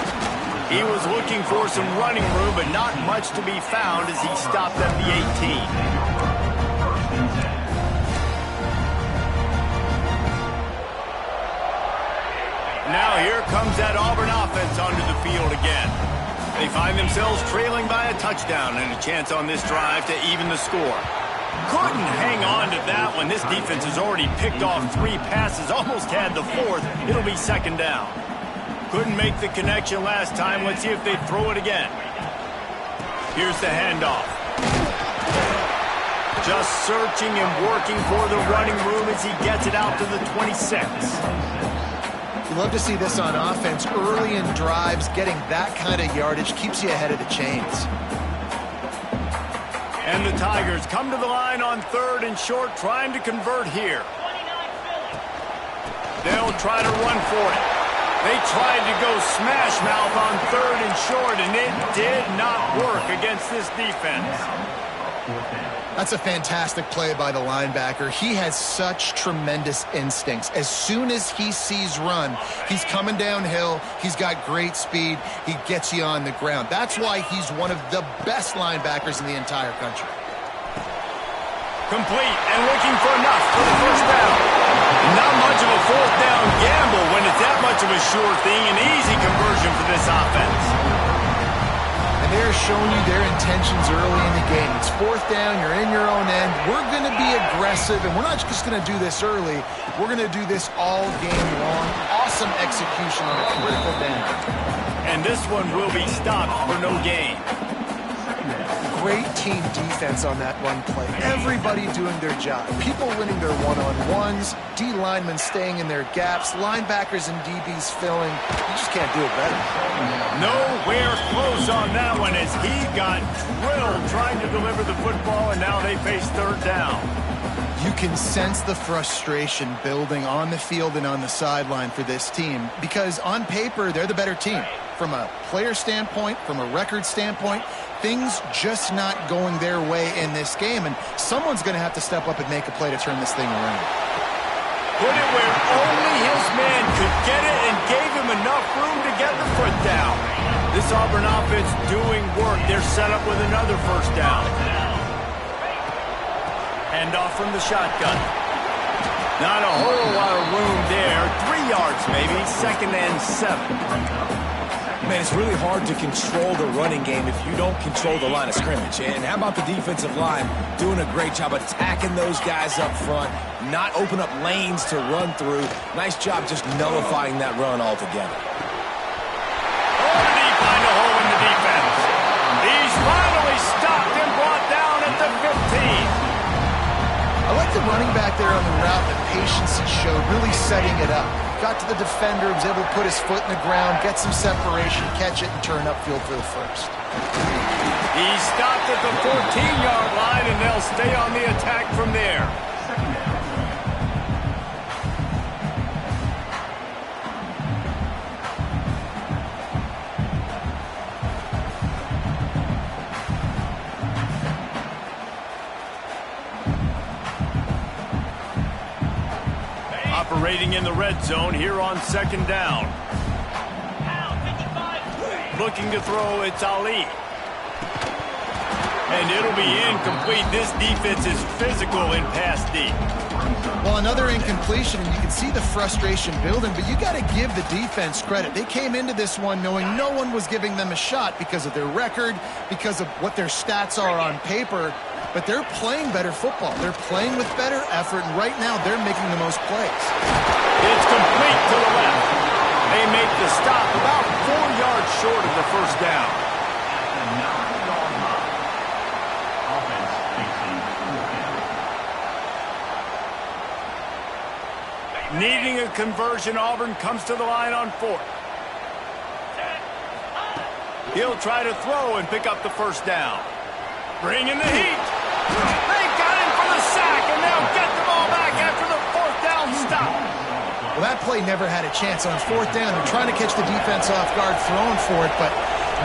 [SPEAKER 1] He was looking for some running room, but not much to be found as he stopped at the 18. Now here comes that Auburn offense onto the field again. They find themselves trailing by a touchdown and a chance on this drive to even the score. Couldn't hang on to that one. This defense has already picked off 3 passes, almost had the 4th. It'll be second down. Couldn't make the connection last time. Let's see if they throw it again. Here's the handoff. Just searching and working for the running room as he gets it out to the 26.
[SPEAKER 4] You love to see this on offense. Early in drives, getting that kind of yardage keeps you ahead of the chains.
[SPEAKER 1] And the Tigers come to the line on 3rd and short, trying to convert here. They'll try to run for it. They tried to go smash mouth on 3rd and short, and it did not work against this defense.
[SPEAKER 4] That's a fantastic play by the linebacker. He has such tremendous instincts. As soon as he sees run, he's coming downhill. He's got great speed. He gets you on the ground. That's why he's one of the best linebackers in the entire country.
[SPEAKER 1] Complete and looking for enough for the first down. Not much of a 4th down gamble when it's that much of a sure thing. An easy conversion for this offense.
[SPEAKER 4] They're showing you their intentions early in the game. It's 4th down. You're in your own end. We're going to be aggressive, and we're not just going to do this early. We're going to do this all game long. Awesome execution on a critical down.
[SPEAKER 1] And this one will be stopped for no gain.
[SPEAKER 4] Great team defense on that run play. Everybody doing their job. People winning their one-on-ones. D linemen staying in their gaps. Linebackers and DBs filling. You just can't do it better.
[SPEAKER 1] Nowhere close on that one as he got drilled trying to deliver the football, and now they face 3rd down.
[SPEAKER 4] You can sense the frustration building on the field and on the sideline for this team because on paper, they're the better team. From a player standpoint, from a record standpoint, things just not going their way in this game, and someone's going to have to step up and make a play to turn this thing around.
[SPEAKER 1] Put it where only his man could get it and gave him enough room to get the foot down. This Auburn offense doing work. They're set up with another 1st down. Hand off from the shotgun. Not a whole lot of room there. 3 yards maybe, 2nd and 7.
[SPEAKER 2] Man, it's really hard to control the running game if you don't control the line of scrimmage. And how about the defensive line doing a great job attacking those guys up front, not open up lanes to run through. Nice job just nullifying that run altogether.
[SPEAKER 1] Oh, did he find a hole in the defense? He's finally stopped and brought down at the 15.
[SPEAKER 4] I like the running back there on the route, the patience he showed, really setting it up. Got to the defender, was able to put his foot in the ground, get some separation, catch it, and turn upfield for the 1st.
[SPEAKER 1] He stopped at the 14-yard line, and they'll stay on the attack from there. Operating in the red zone here on 2nd down. Looking to throw, it's Ali. And it'll be incomplete. This defense is physical in pass deep.
[SPEAKER 4] Well, another incompletion, and you can see the frustration building, but you got to give the defense credit. They came into this one knowing no one was giving them a shot because of their record, because of what their stats are on paper. But they're playing better football. They're playing with better effort, and right now they're making the most plays.
[SPEAKER 1] It's complete to the left. They make the stop about 4 yards short of the 1st down. Needing a conversion, Auburn comes to the line on 4th. He'll try to throw and pick up the 1st down. Bringing the heat. They got him for the sack, and they'll get the ball back after the 4th down stop.
[SPEAKER 4] Well, that play never had a chance on 4th down. They're trying to catch the defense off guard, throwing for it, but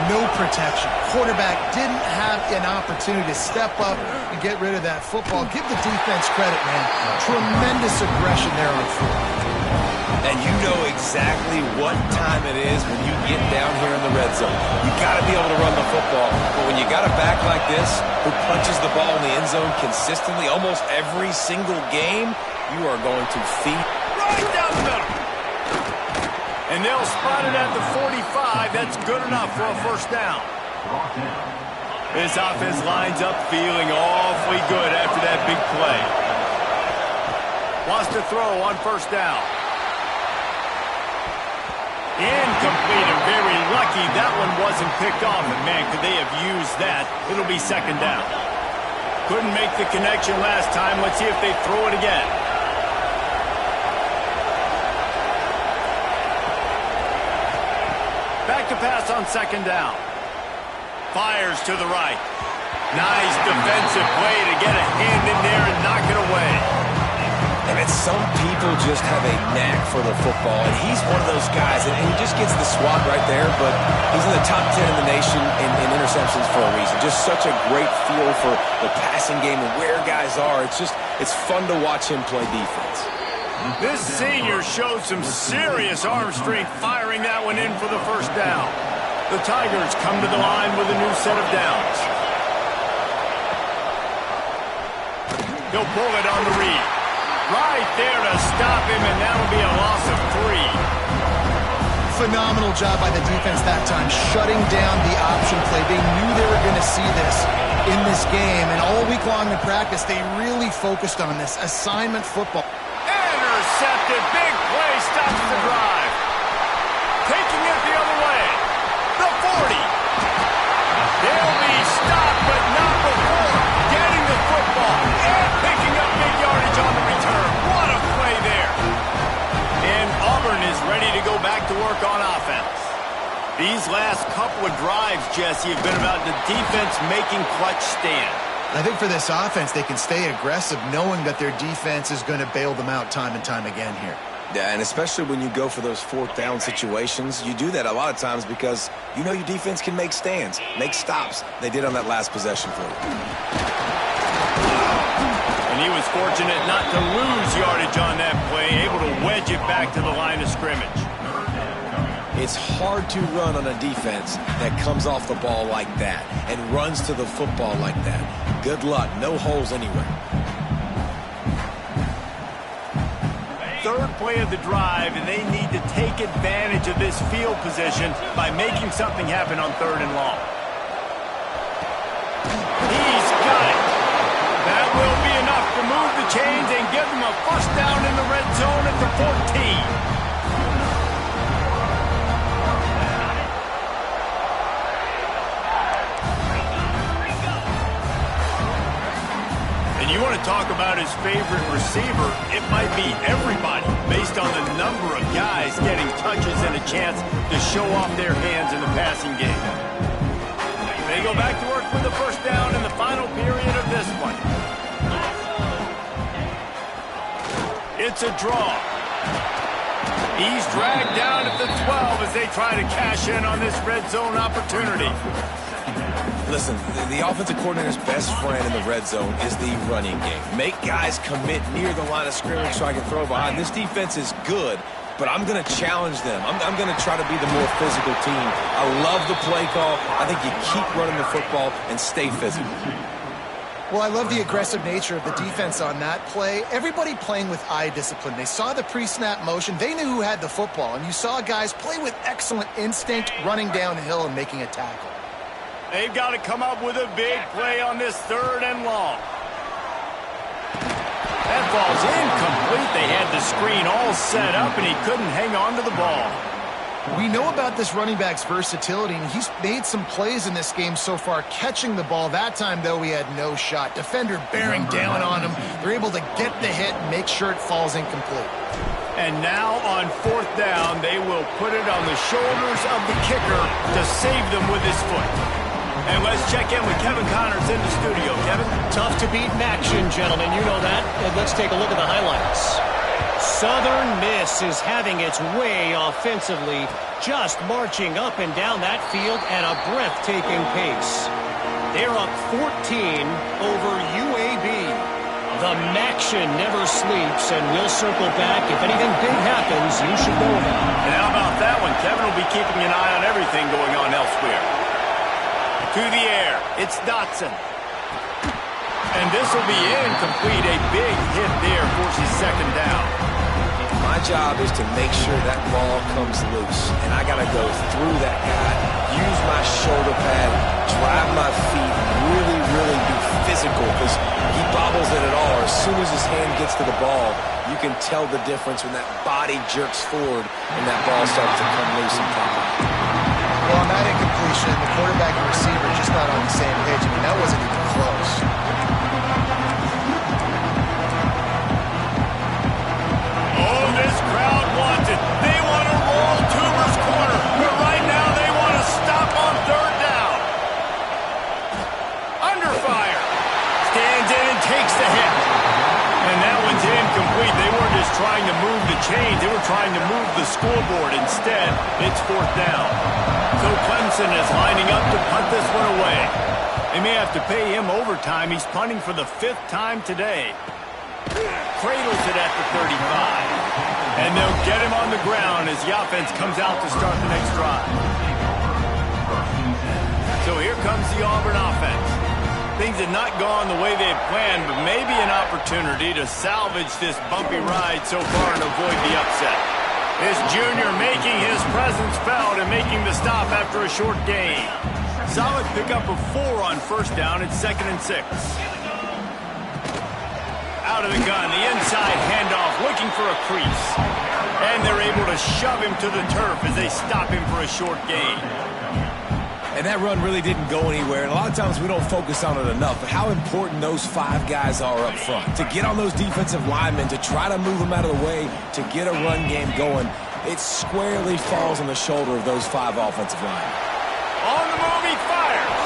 [SPEAKER 4] no protection. Quarterback didn't have an opportunity to step up and get rid of that football. Give the defense credit, man. Tremendous aggression there on 4th.
[SPEAKER 2] And you know exactly what time it is when you get down here in the red zone. You got to be able to run the football. But when you got a back like this who punches the ball in the end zone consistently almost every single game, you are going to feed
[SPEAKER 1] right down the middle. And they'll spot it at the 45. That's good enough for a 1st down. This offense lines up feeling awfully good after that big play. Wants to throw on 1st down. Incomplete, and very lucky that one wasn't picked off. And man, could they have used that. It'll be 2nd down. Couldn't make the connection last time. Let's see if they throw it again. Back to pass on second down. Fires to the right. Nice defensive play to get a hand in there and knock it away.
[SPEAKER 2] And some people just have a knack for the football, and he's one of those guys, and he just gets the swat right there, but he's in the top 10 in the nation in interceptions for a reason. Just such a great feel for the passing game and where guys are. It's fun to watch him play defense.
[SPEAKER 1] This senior showed some serious arm strength firing that one in for the first down. The Tigers come to the line with a new set of downs. He'll pull it on the read. Right there to stop him, and that'll be a loss of 3.
[SPEAKER 4] Phenomenal job by the defense that time, shutting down the option play. They knew they were going to see this in this game, and all week long in practice, they really focused on this assignment football.
[SPEAKER 1] Intercepted. Big play stops the drive. Taking it the other way. The 40. They'll be stopped, but not before getting the football and picking up big yardage on the return. What a play there. And Auburn is ready to go back to work on offense. These last couple of drives, Jesse, have been about the defense making clutch stand.
[SPEAKER 4] I think for this offense, they can stay aggressive knowing that their defense is going to bail them out time and time again here.
[SPEAKER 2] Yeah, and especially when you go for those fourth down situations, you do that a lot of times because you know your defense can make stands, make stops. They did on that last possession for you.
[SPEAKER 1] And he was fortunate not to lose yardage on that play, able to wedge it back to the line of scrimmage.
[SPEAKER 2] It's hard to run on a defense that comes off the ball like that and runs to the football like that. Good luck. No holes anywhere.
[SPEAKER 1] Third play of the drive, and they need to take advantage of this field position by making something happen on 3rd and long. He's got it. That will be enough to move the chains and give them a first down in the red zone at the 14. You want to talk about his favorite receiver, it might be everybody based on the number of guys getting touches and a chance to show off their hands in the passing game. They go back to work with the first down in the final period of this one. It's a draw. He's dragged down at the 12 as they try to cash in on this red zone opportunity.
[SPEAKER 2] Listen, the offensive coordinator's best friend in the red zone is the running game. Make guys commit near the line of scrimmage so I can throw behind. This defense is good, but I'm going to challenge them. I'm going to try to be the more physical team. I love the play call. I think you keep running the football and stay physical.
[SPEAKER 4] Well, I love the aggressive nature of the defense on that play. Everybody playing with eye discipline. They saw the pre-snap motion. They knew who had the football, and you saw guys play with excellent instinct, running downhill and making a tackle.
[SPEAKER 1] They've got to come up with a big play on this 3rd and long. That ball's incomplete. They had the screen all set up, and he couldn't hang on to the ball.
[SPEAKER 4] We know about this running back's versatility, and he's made some plays in this game so far, catching the ball. That time, though, he had no shot. Defender bearing down on him. They're able to get the hit and make sure it falls incomplete.
[SPEAKER 1] And now on 4th down, they will put it on the shoulders of the kicker to save them with his foot. And let's check in with Kevin Connors in the studio. Kevin?
[SPEAKER 5] Tough to beat in action, gentlemen. You know that. And let's take a look at the highlights. Southern Miss is having its way offensively, just marching up and down that field at a breathtaking pace. They're up 14 over UAB. The Maction never sleeps, and we'll circle back. If anything big happens, you should know about it.
[SPEAKER 1] And how about that one? Kevin will be keeping an eye on everything going on elsewhere. To the air, it's Dotson. And this will be incomplete. A big hit there forces 2nd down.
[SPEAKER 2] My job is to make sure that ball comes loose. And I got to go through that guy, use my shoulder pad, drive my feet, really, really be physical because he bobbles it at all. As soon as his hand gets to the ball, you can tell the difference when that body jerks forward and that ball starts to come loose and pop out.
[SPEAKER 4] Well, on that incompletion, the quarterback and receiver just not on the same page. I mean, that wasn't even close.
[SPEAKER 1] trying to move the scoreboard. Instead, it's fourth down. So Clemson is lining up to punt this one away. They may have to pay him overtime. He's punting for the 5th time today. Cradles it at the 35. And they'll get him on the ground as the offense comes out to start the next drive. So here comes the Auburn offense. Things had not gone the way they had planned, but maybe an opportunity to salvage this bumpy ride so far and avoid the upset. This junior making his presence felt and making the stop after a short gain. Solid pickup of 4 on first down. It's 2nd and 6. Out of the gun, the inside handoff, looking for a crease. And they're able to shove him to the turf as they stop him for a short gain.
[SPEAKER 2] And that run really didn't go anywhere. And a lot of times we don't focus on it enough, but how important those 5 guys are up front. To get on those defensive linemen, to try to move them out of the way, to get a run game going, it squarely falls on the shoulder of those 5 offensive linemen.
[SPEAKER 1] On the move, he fires.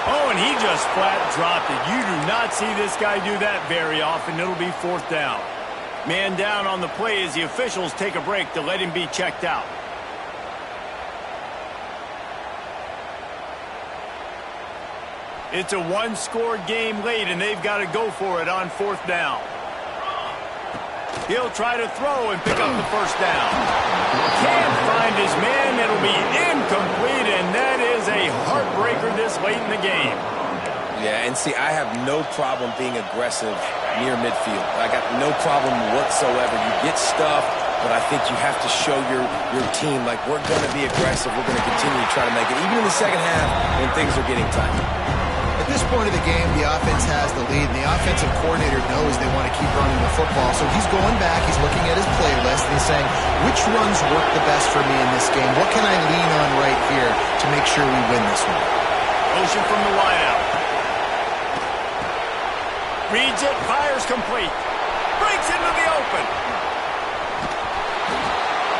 [SPEAKER 1] Oh, and he just flat dropped it. You do not see this guy do that very often. It'll be 4th down. Man down on the play as the officials take a break to let him be checked out. It's a 1-score game late, and they've got to go for it on 4th down. He'll try to throw and pick up the first down. Can't find his man. It'll be incomplete, and that is a heartbreaker this late in the game.
[SPEAKER 2] Yeah, and see, I have no problem being aggressive near midfield. I got no problem whatsoever. You get stuff, but I think you have to show your team, like, we're going to be aggressive. We're going to continue to try to make it, even in the second half when things are getting tight.
[SPEAKER 4] At this point of the game, the offense has the lead, and the offensive coordinator knows they want to keep running the football. So he's going back, he's looking at his playlist, and he's saying, which runs work the best for me in this game? What can I lean on right here to make sure we win this one?
[SPEAKER 1] Motion from the wideout. Reads it, fires complete. Breaks into the open.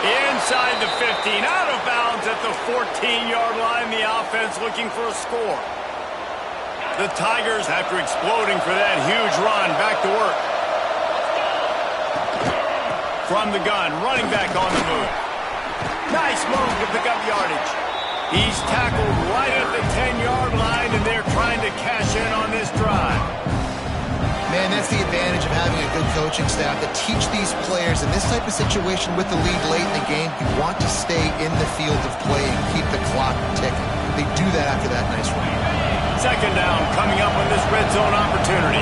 [SPEAKER 1] Inside the 15, out of bounds at the 14-yard line. The offense looking for a score. The Tigers, after exploding for that huge run, back to work. From the gun, running back on the move. Nice move to pick up yardage. He's tackled right at the 10-yard line, and they're trying to cash in on this drive.
[SPEAKER 4] Man, that's the advantage of having a good coaching staff to teach these players in this type of situation with the lead late in the game. You want to stay in the field of play and keep the clock ticking. They do that after that nice run.
[SPEAKER 1] 2nd down coming up on this red zone opportunity.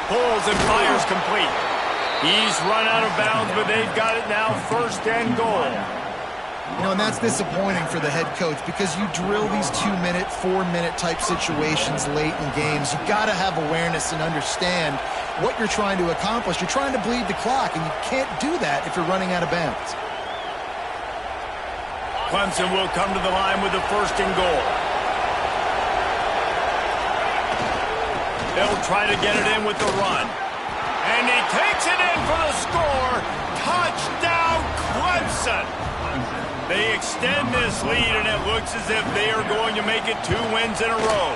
[SPEAKER 1] Pulls and fires complete. He's run out of bounds, but they've got it now 1st and goal.
[SPEAKER 4] You know, and that's disappointing for the head coach because you drill these 2-minute, 4-minute type situations late in games. You got to have awareness and understand what you're trying to accomplish. You're trying to bleed the clock, and you can't do that if you're running out of bounds.
[SPEAKER 1] Clemson will come to the line with the 1st and goal. They'll try to get it in with the run. And he takes it in for the score. Touchdown, Clemson. They extend this lead, and it looks as if they are going to make it 2 wins in a row.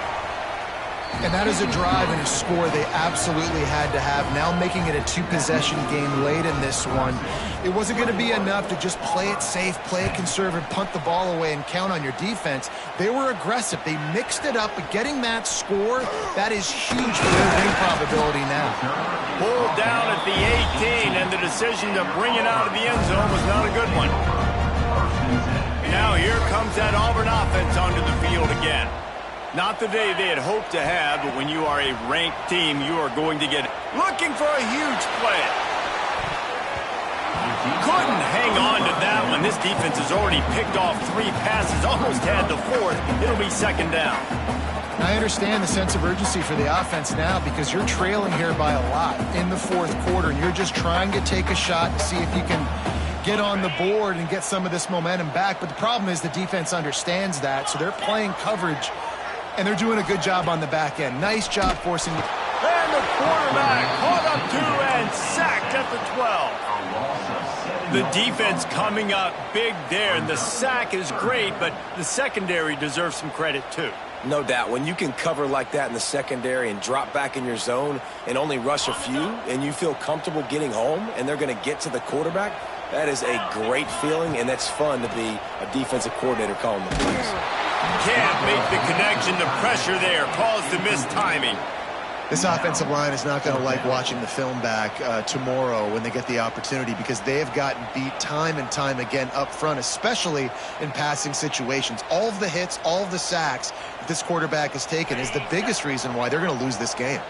[SPEAKER 4] And that is a drive and a score they absolutely had to have. Now making it a 2-possession game late in this one. It wasn't going to be enough to just play it safe, play it conservative, punt the ball away, and count on your defense. They were aggressive. They mixed it up, but getting that score, that is huge for their win probability now.
[SPEAKER 1] Pulled down at the 18, and the decision to bring it out of the end zone was not a good one. Now here comes that Auburn offense onto the field again. Not the day they had hoped to have, but when you are a ranked team, you are going to get looking for a huge play. Couldn't hang on to that one. This defense has already picked off 3 passes, almost had the 4th. It'll be 2nd down.
[SPEAKER 4] I understand the sense of urgency for the offense now because you're trailing here by a lot in the 4th quarter, and you're just trying to take a shot to see if you can get on the board and get some of this momentum back. But the problem is the defense understands that, so they're playing coverage, and they're doing a good job on the back end. Nice job forcing.
[SPEAKER 1] And the quarterback caught up to and sacked at the 12. The defense coming up big there, and the sack is great, but the secondary deserves some credit too.
[SPEAKER 2] No doubt. When you can cover like that in the secondary and drop back in your zone and only rush a few, and you feel comfortable getting home, and they're going to get to the quarterback, that is a great feeling, and that's fun to be a defensive coordinator calling the plays.
[SPEAKER 1] Can't make the connection. The pressure there caused the missed timing.
[SPEAKER 4] This offensive line is not going to like watching the film back tomorrow when they get the opportunity, because they have gotten beat time and time again up front, especially in passing situations. All of the hits, all of the sacks that this quarterback has taken is the biggest reason why they're going to lose this game.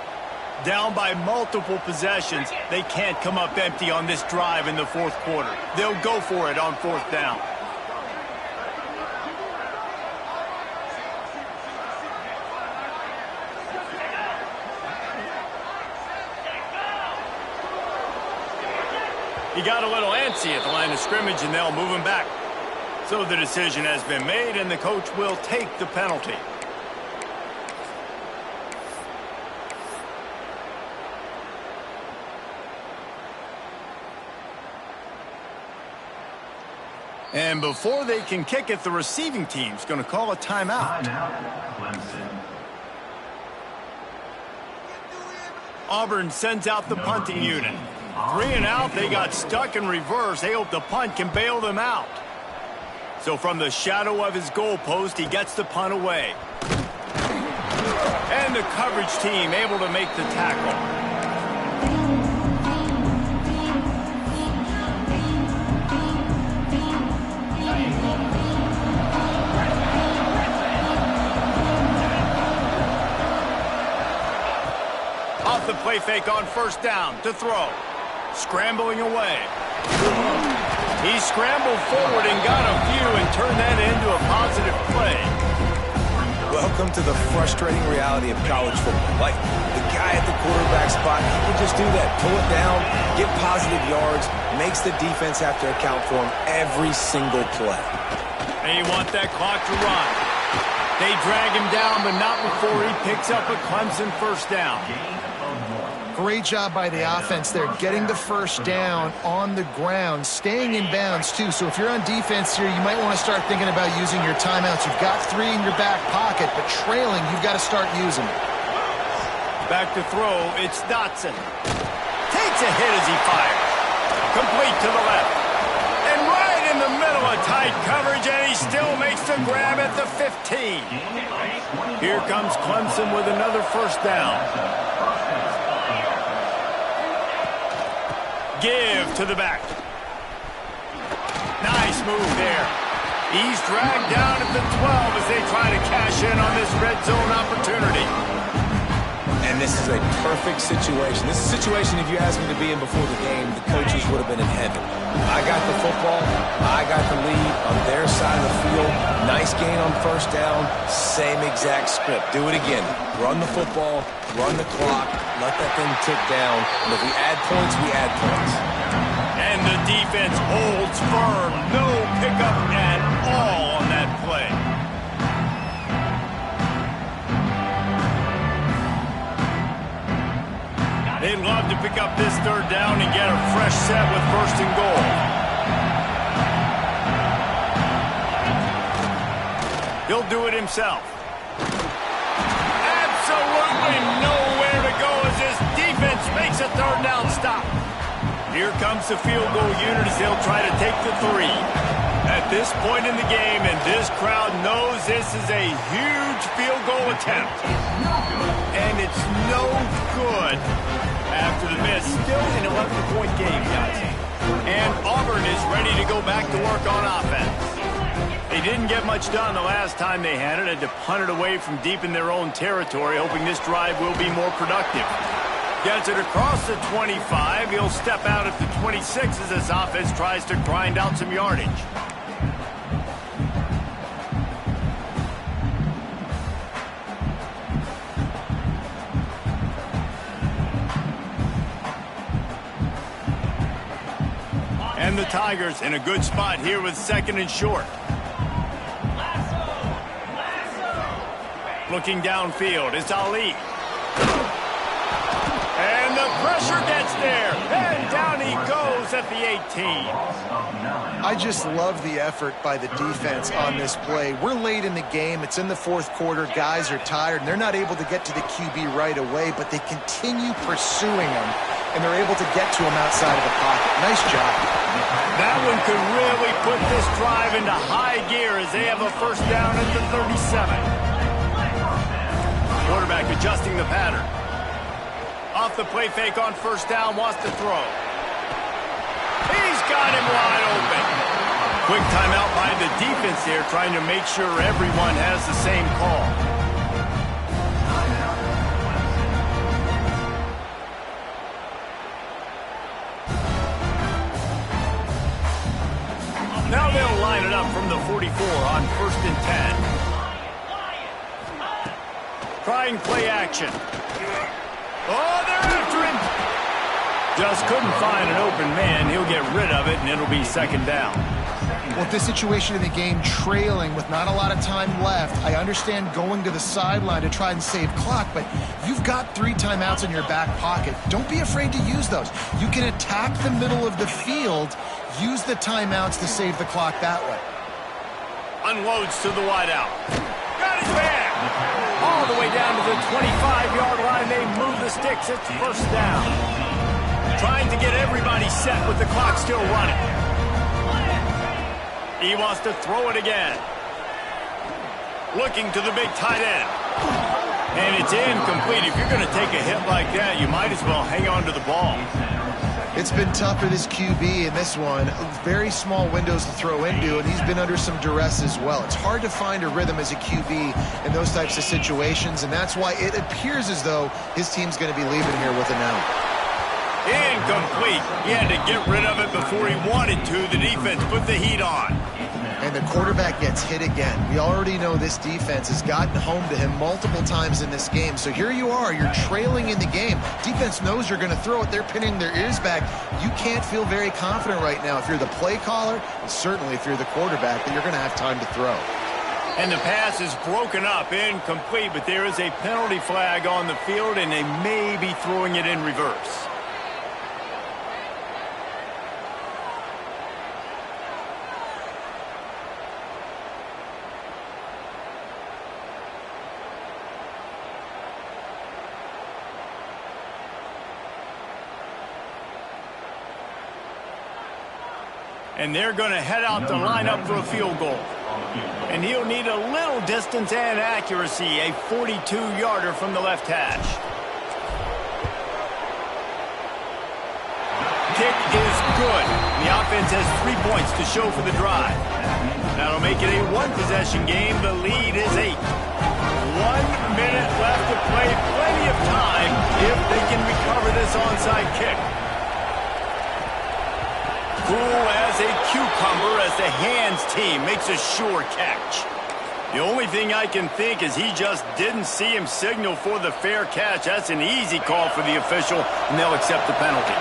[SPEAKER 1] Down by multiple possessions, they can't come up empty on this drive in the fourth quarter. They'll go for it on fourth down. He got a little antsy at the line of scrimmage, and they'll move him back. So the decision has been made, and the coach will take the penalty. And before they can kick it, the receiving team's going to call a timeout.
[SPEAKER 6] Clemson.
[SPEAKER 1] Auburn sends out the punting unit. 3 and out, they got stuck in reverse. They hope the punt can bail them out. So from the shadow of his goalpost, he gets the punt away. And the coverage team able to make the tackle. Off the play fake on first down to throw. Scrambling away. He scrambled forward and got a few and turned that into a positive play.
[SPEAKER 2] Welcome to the frustrating reality of college football. Like, the guy at the quarterback spot, he can just do that. Pull it down, get positive yards, makes the defense have to account for him every single play.
[SPEAKER 1] They want that clock to run. They drag him down, but not before he picks up a Clemson first down.
[SPEAKER 4] Great job by the offense there, getting the first down on the ground, staying in bounds too. So if you're on defense here, you might want to start thinking about using your timeouts. You've got 3 in your back pocket, but trailing, you've got to start using it.
[SPEAKER 1] Back to throw, it's Dotson. Takes a hit as he fires. Complete to the left. And right in the middle of tight coverage, and he still makes the grab at the 15. Here comes Clemson with another first down. Give to the back. Nice move there. He's dragged down at the 12 as they try to cash in on this red zone opportunity.
[SPEAKER 2] And this is a perfect situation. This is a situation, if you asked me to be in before the game, the coaches would have been in heaven. I got the football. I got the lead on their side of the field. Nice gain on first down. Same exact script. Do it again. Run the football. Run the clock. Let that thing tick down. And if we add points, we add points.
[SPEAKER 1] And the defense holds firm. No pickup at all on that play. They'd love to pick up this third down and get a fresh set with first and goal. He'll do it himself. Absolutely nowhere to go as this defense makes a third down stop. Here comes the field goal unit as they'll try to take the 3. At this point in the game, and this crowd knows this is a huge field goal attempt. And it's no good. After the miss, still an 11-point game, guys. And Auburn is ready to go back to work on offense. They didn't get much done the last time they had it. Had to punt it away from deep in their own territory, hoping this drive will be more productive. Gets it across the 25. He'll step out at the 26 as this offense tries to grind out some yardage. And the Tigers in a good spot here with second and short. Looking downfield, it's Ali. And the Pressure gets there, and down he goes at the 18.
[SPEAKER 4] I just love the effort by the defense on this play. We're late in the game. It's in the fourth quarter. Guys are tired, and they're not able to get to the QB right away, but they continue pursuing him, and they're able to get to him outside of the pocket. Nice job.
[SPEAKER 1] That one could really put this drive into high gear as they have a first down at the 37. Quarterback adjusting the pattern. Off the play fake on first down, wants to throw. He's got him wide open. Quick timeout by the defense there, trying to make sure everyone has the same call. Now they'll line it up from the 44 on first and 10. Trying play action. Oh, they're after him. Just couldn't find an open man. He'll get rid of it, and it'll be second down.
[SPEAKER 4] Well, this situation in the game, trailing with not a lot of time left, I understand going to the sideline to try and save clock, but you've got 3 timeouts in your back pocket. Don't be afraid to use those. You can attack the middle of the field, use the timeouts to save the clock that way.
[SPEAKER 1] Unloads to the wideout. Got his man. All the way down to the 25-yard line. They move the sticks. It's first down. Trying to get everybody set with the clock still running. He wants to throw it again. Looking to the big tight end. And it's incomplete. If you're going to take a hit like that, you might as well hang on to the ball.
[SPEAKER 4] It's been tough for this QB in this one. Very small windows to throw into, and he's been under some duress as well. It's hard to find a rhythm as a QB in those types of situations, and that's why it appears as though his team's going to be leaving here with an out.
[SPEAKER 1] Incomplete. He had to get rid of it before he wanted to. The defense put the heat on.
[SPEAKER 4] And the quarterback gets hit again. We already know this defense has gotten home to him multiple times in this game. So here you are. You're trailing in the game. Defense knows you're going to throw it. They're pinning their ears back. You can't feel very confident right now if you're the play caller, and certainly if you're the quarterback, that you're going to have time to throw.
[SPEAKER 1] And the pass is broken up, incomplete, but there is a penalty flag on the field, and they may be throwing it in reverse. And they're going to head out to line up for a field goal. And he'll need a little distance and accuracy, a 42-yarder from the left hash. Kick is good. The offense has 3 points to show for the drive. That'll make it a one-possession game. The lead is 8. 1 minute left to play. Plenty of time if they can recover this onside kick. Cool as a cucumber as the hands team makes a sure catch. The only thing I can think is he just didn't see him signal for the fair catch. That's an easy call for the official, and they'll accept the penalty.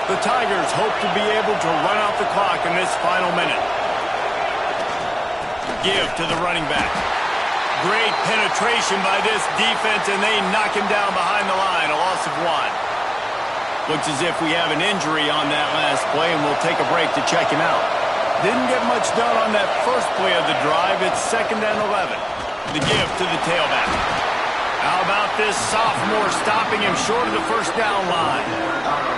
[SPEAKER 1] The Tigers hope to be able to run out the clock in this final minute. Give to the running back. Great penetration by this defense, and they knock him down behind the line, a loss of 1. Looks as if we have an injury on that last play, and we'll take a break to check him out. Didn't get much done on that first play of the drive. It's 2nd and 11. The give to the tailback. How about this sophomore stopping him short of the first down line?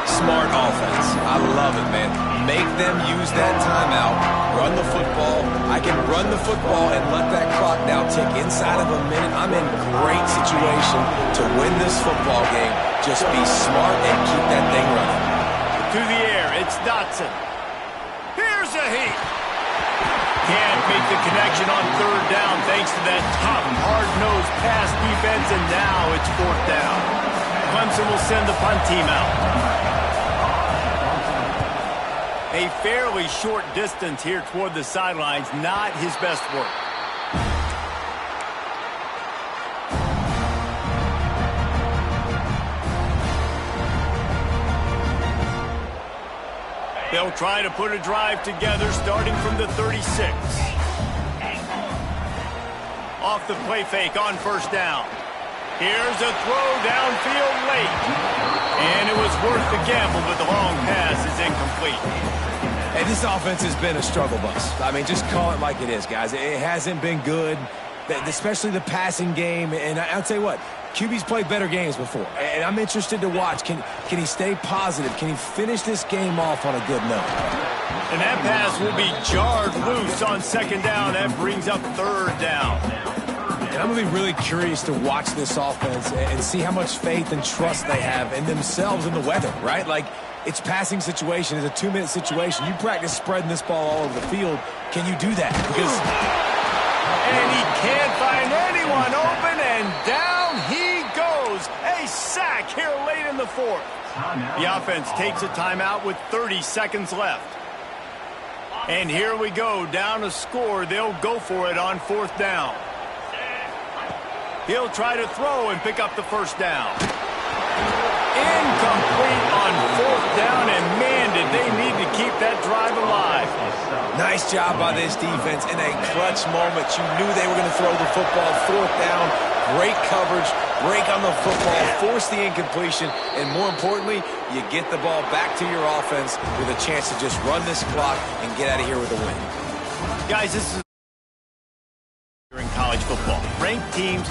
[SPEAKER 3] Smart offense. I love it, man. Make them use that timeout. Run the football. I can run the football and let that clock now tick inside of a minute. I'm in great situation to win this football game. Just be smart and keep that thing running.
[SPEAKER 1] To the air, it's Dotson. Here's a heat. Can't make the connection on 3rd down thanks to that top hard-nosed pass defense, and now it's 4th down. Clemson will send the punt team out. A fairly short distance here toward the sidelines, not his best work. They'll try to put a drive together starting from the 36. Off the play fake on first down. Here's a throw downfield late. And worth the gamble, but the long pass is incomplete.
[SPEAKER 2] And this offense has been a struggle bus. I mean, just call it like it is, guys. It hasn't been good, especially the passing game. And I'll tell you what, QB's played better games before. And I'm interested to watch. Can he stay positive? Can he finish this game off on a good note?
[SPEAKER 1] And that pass will be jarred loose on second down. That brings up third down.
[SPEAKER 2] And I'm going to be really curious to watch this offense and see how much faith and trust they have in themselves and the weather, right? Like, it's passing situation. It's a 2-minute situation. You practice spreading this ball all over the field. Can you do that? Because
[SPEAKER 1] and he can't find anyone open, and down he goes. A sack here late in the fourth. The offense takes a timeout with 30 seconds left. And here we go, down a score. They'll go for it on fourth down. He'll try to throw and pick up the first down. Incomplete on fourth down, and man, did they need to keep that drive alive.
[SPEAKER 2] Nice job by this defense in a clutch moment. You knew they were going to throw the football. Fourth down, great coverage, break on the football, force the incompletion, and more importantly, you get the ball back to your offense with a chance to just run this clock and get out of here with a win.
[SPEAKER 1] Guys, this is in college football. Ranked teams